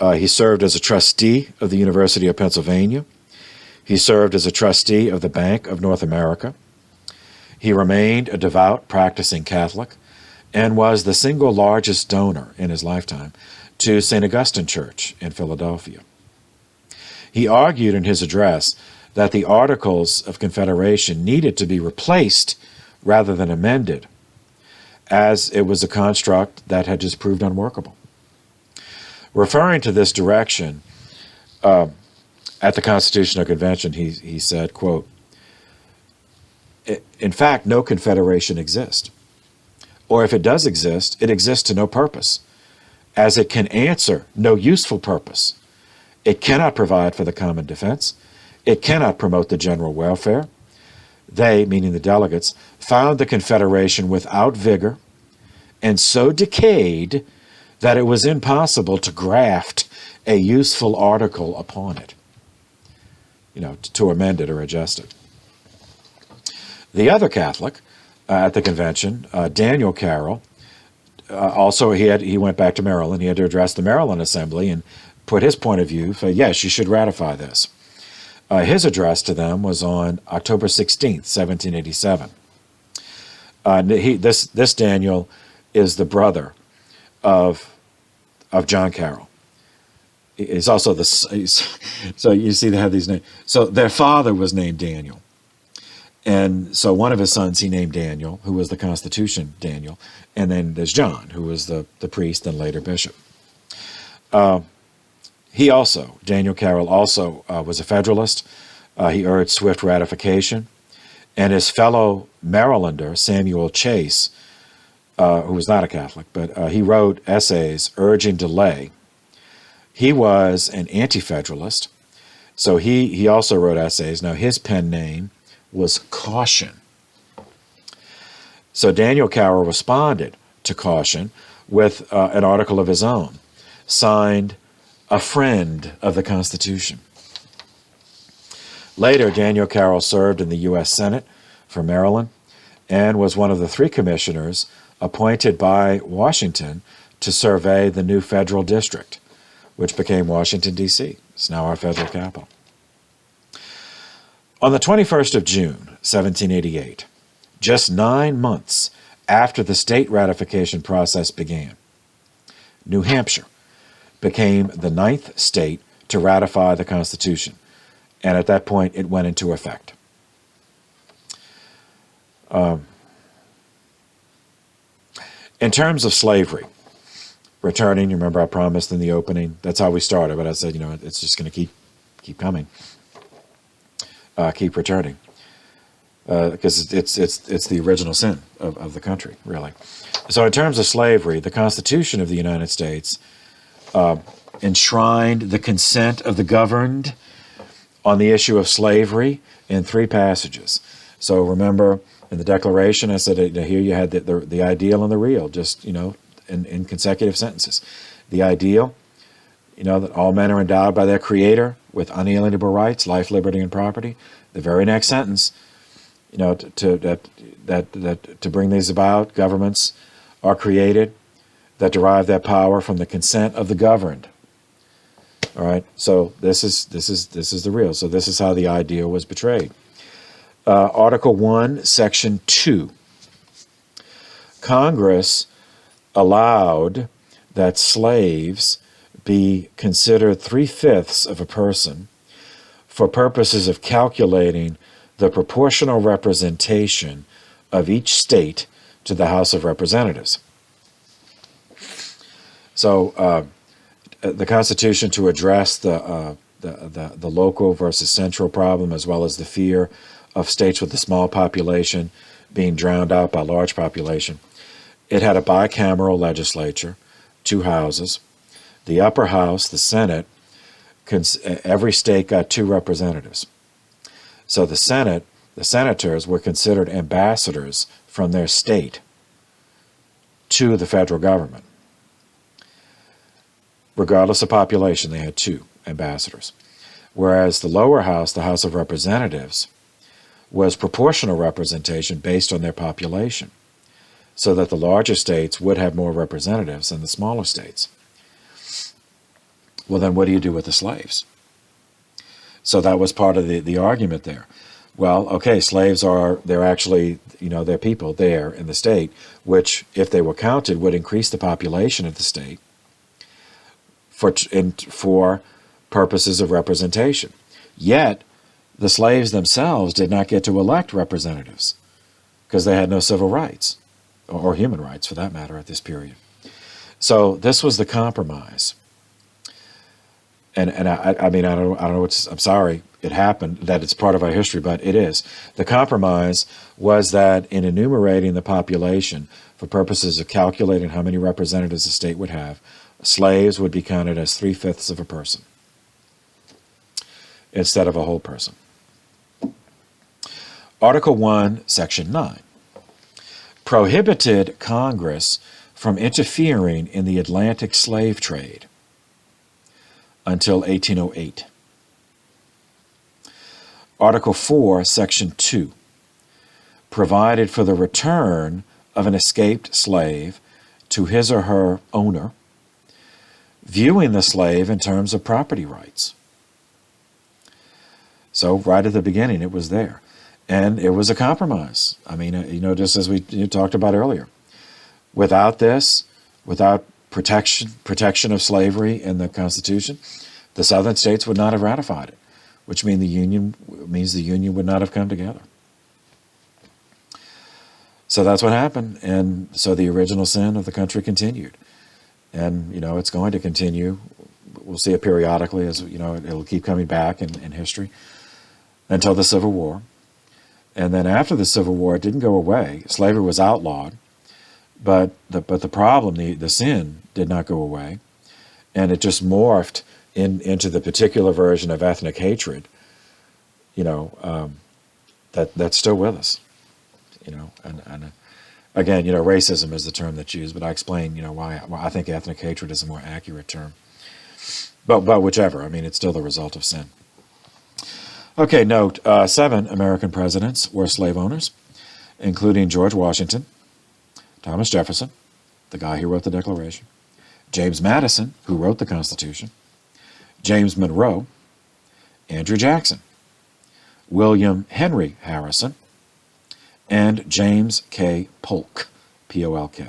He served as a trustee of the University of Pennsylvania. He served as a trustee of the Bank of North America. He remained a devout practicing Catholic and was the single largest donor in his lifetime to St. Augustine Church in Philadelphia. He argued in his address that the Articles of Confederation needed to be replaced rather than amended, as it was a construct that had just proved unworkable. Referring to this direction, at the Constitutional Convention, he said, quote, "In fact, no confederation exists. Or if it does exist, it exists to no purpose, as it can answer no useful purpose. It cannot provide for the common defense. It cannot promote the general welfare. They," meaning the delegates, "found the confederation without vigor and so decayed that it was impossible to graft a useful article upon it," to amend it or adjust it. The other Catholic at the convention, Daniel Carroll, also he went back to Maryland. He had to address the Maryland Assembly and put his point of view for, yes, you should ratify this. His address to them was on October 16th, 1787. This Daniel is the brother of John Carroll. He's also so you see they have these names. So their father was named Daniel. And so one of his sons he named Daniel, who was the Constitution Daniel. And then there's John, who was the priest and later bishop. Daniel Carroll also was a Federalist. He urged swift ratification. And his fellow Marylander, Samuel Chase, who was not a Catholic, but he wrote essays urging delay. He was an anti-federalist, so he also wrote essays. Now, his pen name was Caution. So Daniel Carroll responded to Caution with an article of his own, signed "A Friend of the Constitution." Later, Daniel Carroll served in the U.S. Senate for Maryland and was one of the 3 commissioners appointed by Washington to survey the new federal district, which became Washington, D.C. It's now our federal capital. On the 21st of June, 1788, just 9 months after the state ratification process began, New Hampshire became the 9th state to ratify the Constitution, and at that point it went into effect. In terms of slavery, returning, you remember I promised in the opening, that's how we started, but I said, it's just going to keep coming, keep returning, because it's the original sin of the country, really. So in terms of slavery, the Constitution of the United States enshrined the consent of the governed on the issue of slavery in 3 passages. So remember, in the Declaration, I said here you had the ideal and the real, just, in consecutive sentences. The ideal, that all men are endowed by their Creator with unalienable rights, life, liberty, and property. The very next sentence, to bring these about, governments are created that derive their power from the consent of the governed. All right, so this is the real. So this is how the ideal was betrayed. Article 1, Section 2. Congress allowed that slaves be considered 3/5 of a person for purposes of calculating the proportional representation of each state to the House of Representatives. So the Constitution, to address the local versus central problem, as well as the fear of states with a small population being drowned out by large population, it had a bicameral legislature, 2 houses. The upper house, the Senate, every state got 2 representatives. So the Senate, the senators were considered ambassadors from their state to the federal government. Regardless of population, they had 2 ambassadors. Whereas the lower house, the House of Representatives, was proportional representation based on their population, so that the larger states would have more representatives than the smaller states. Well, then what do you do with the slaves? So that was part of the argument there. Well, okay, slaves they're actually, they're people there in the state, which, if they were counted, would increase the population of the state for purposes of representation. Yet, the slaves themselves did not get to elect representatives because they had no civil rights, or human rights for that matter, at this period. So this was the compromise. And I mean, I don't know I'm sorry it happened, that it's part of our history, but it is. The compromise was that in enumerating the population for purposes of calculating how many representatives a state would have, slaves would be counted as 3/5 of a person instead of a whole person. Article 1, Section 9, prohibited Congress from interfering in the Atlantic slave trade until 1808. Article 4, Section 2, provided for the return of an escaped slave to his or her owner, viewing the slave in terms of property rights. So right at the beginning, it was there. And it was a compromise. I mean, just as we talked about earlier. Without this, without protection of slavery in the Constitution, the Southern states would not have ratified it, which means the Union would not have come together. So that's what happened, and so the original sin of the country continued. And, it's going to continue We'll see it periodically, as you know, it'll keep coming back in history until the Civil War. And then after the Civil War, it didn't go away. Slavery was outlawed, but the problem, the sin, did not go away, and it just morphed into the particular version of ethnic hatred. That's still with us. And again, racism is the term that's used, but I explain, why I think ethnic hatred is a more accurate term. But whichever, it's still the result of sin. Okay, note, 7 American presidents were slave owners, including George Washington, Thomas Jefferson, the guy who wrote the Declaration, James Madison, who wrote the Constitution, James Monroe, Andrew Jackson, William Henry Harrison, and James K. Polk, P-O-L-K.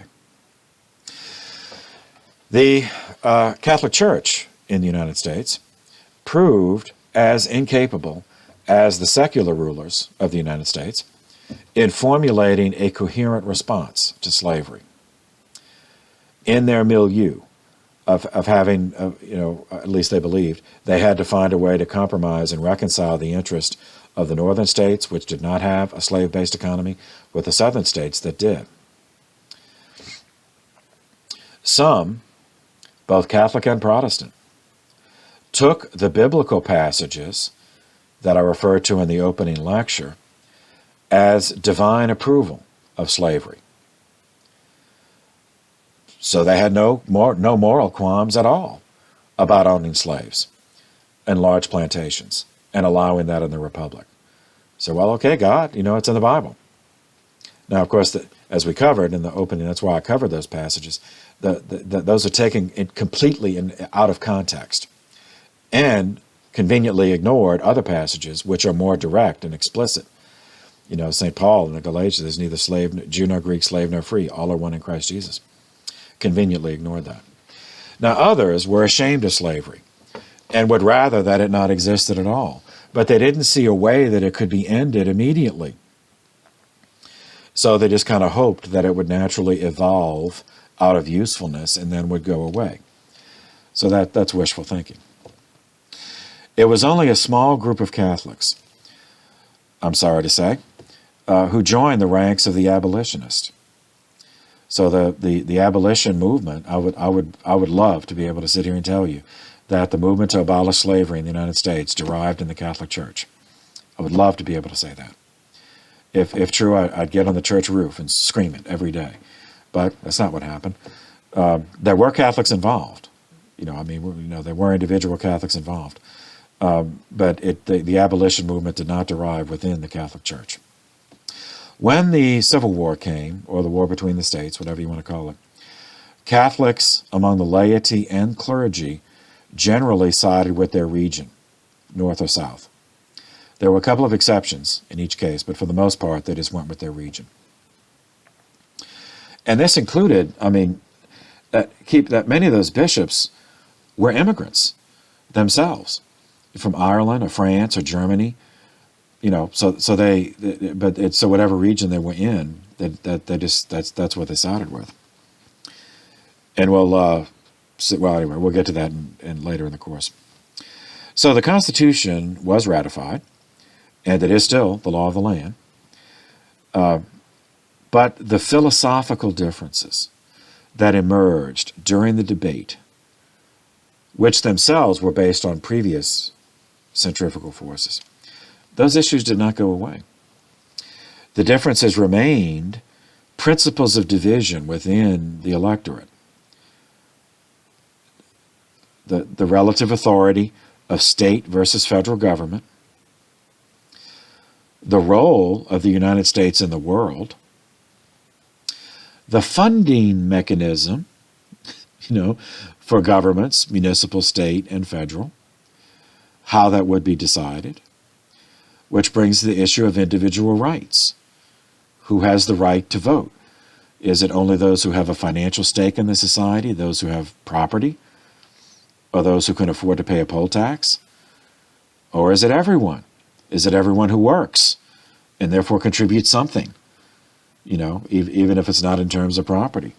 The Catholic Church in the United States proved as incapable as the secular rulers of the United States in formulating a coherent response to slavery. In their milieu of having, at least they believed, they had to find a way to compromise and reconcile the interest of the northern states, which did not have a slave-based economy, with the southern states that did. Some, both Catholic and Protestant, took the biblical passages that I referred to in the opening lecture as divine approval of slavery. So they had no moral qualms at all about owning slaves and large plantations and allowing that in the Republic. So, well, okay, God, it's in the Bible. Now, of course, as we covered in the opening, that's why I covered those passages, those are taken completely out of context and conveniently ignored other passages which are more direct and explicit. St. Paul in the Galatians, there's neither slave, Jew nor Greek, slave nor free, all are one in Christ Jesus. Conveniently ignored that. Now, others were ashamed of slavery and would rather that it not existed at all. But they didn't see a way that it could be ended immediately. So they just kind of hoped that it would naturally evolve out of usefulness and then would go away. So that's wishful thinking. It was only a small group of Catholics, I'm sorry to say, who joined the ranks of the abolitionists. So the abolition movement, I would love to be able to sit here and tell you that the movement to abolish slavery in the United States derived in the Catholic Church. I would love to be able to say that. If true, I'd get on the church roof and scream it every day. But that's not what happened. There were Catholics involved. There were individual Catholics involved. But the abolition movement did not derive within the Catholic Church. When the Civil War came, or the war between the states, whatever you want to call it, Catholics among the laity and clergy generally sided with their region, north or south. There were a couple of exceptions in each case, but for the most part, they just went with their region. And this included, that many of those bishops were immigrants themselves, from Ireland or France or Germany. So whatever region they were in, that's what they sided with. And anyway, we'll get to that in later in the course. So the Constitution was ratified, and it is still the law of the land. But the philosophical differences that emerged during the debate, which themselves were based on previous centrifugal forces, those issues did not go away. The differences remained principles of division within the electorate. The relative authority of state versus federal government, the role of the United States in the world, the funding mechanism, for governments, municipal, state, and federal, how that would be decided, which brings the issue of individual rights. Who has the right to vote? Is it only those who have a financial stake in the society, those who have property, or those who can afford to pay a poll tax? Or is it everyone? Is it everyone who works and therefore contributes something, even if it's not in terms of property?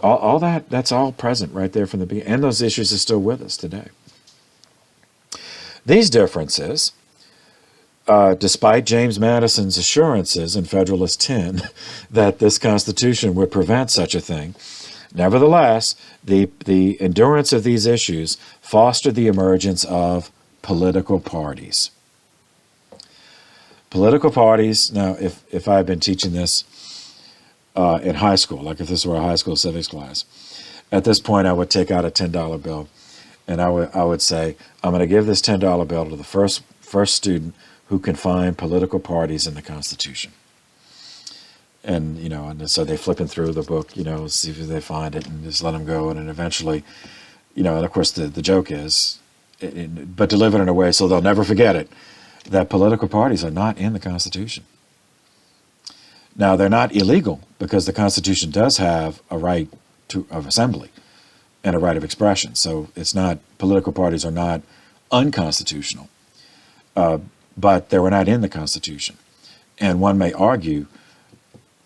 All that's all present right there from the beginning. And those issues are still with us today. These differences, despite James Madison's assurances in Federalist 10 that this Constitution would prevent such a thing, nevertheless, the endurance of these issues fostered the emergence of political parties. Political parties, now if I've been teaching this in high school, like if this were a high school civics class, at this point I would take out a $10 bill and I would say, I'm going to give this $10 bill to the first student who can find political parties in the Constitution. And, and so they flipping through the book, see if they find it and just let them go. And then eventually, and of course the joke is, but deliver it in a way so they'll never forget it, that political parties are not in the Constitution. Now, they're not illegal because the Constitution does have a right of assembly and a right of expression. So it's not, political parties are not unconstitutional, but they were not in the Constitution. And one may argue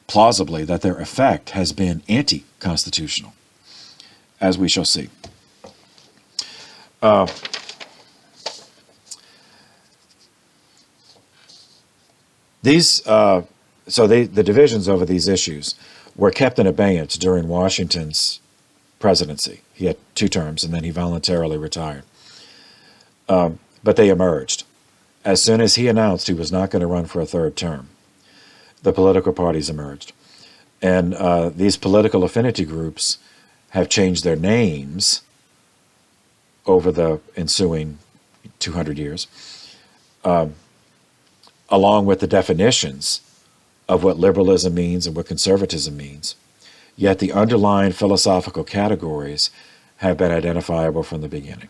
plausibly that their effect has been anti-constitutional, as we shall see. The divisions over these issues were kept in abeyance during Washington's presidency. He had 2 terms, and then he voluntarily retired. But they emerged. As soon as he announced he was not going to run for a 3rd term, the political parties emerged. And these political affinity groups have changed their names over the ensuing 200 years, along with the definitions of what liberalism means and what conservatism means. Yet the underlying philosophical categories have been identifiable from the beginning.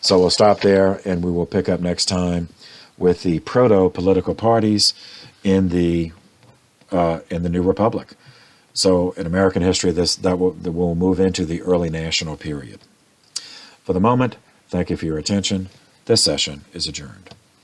So we'll stop there, and we will pick up next time with the proto-political parties in the New Republic. So in American history, that will move into the early national period. For the moment, thank you for your attention. This session is adjourned.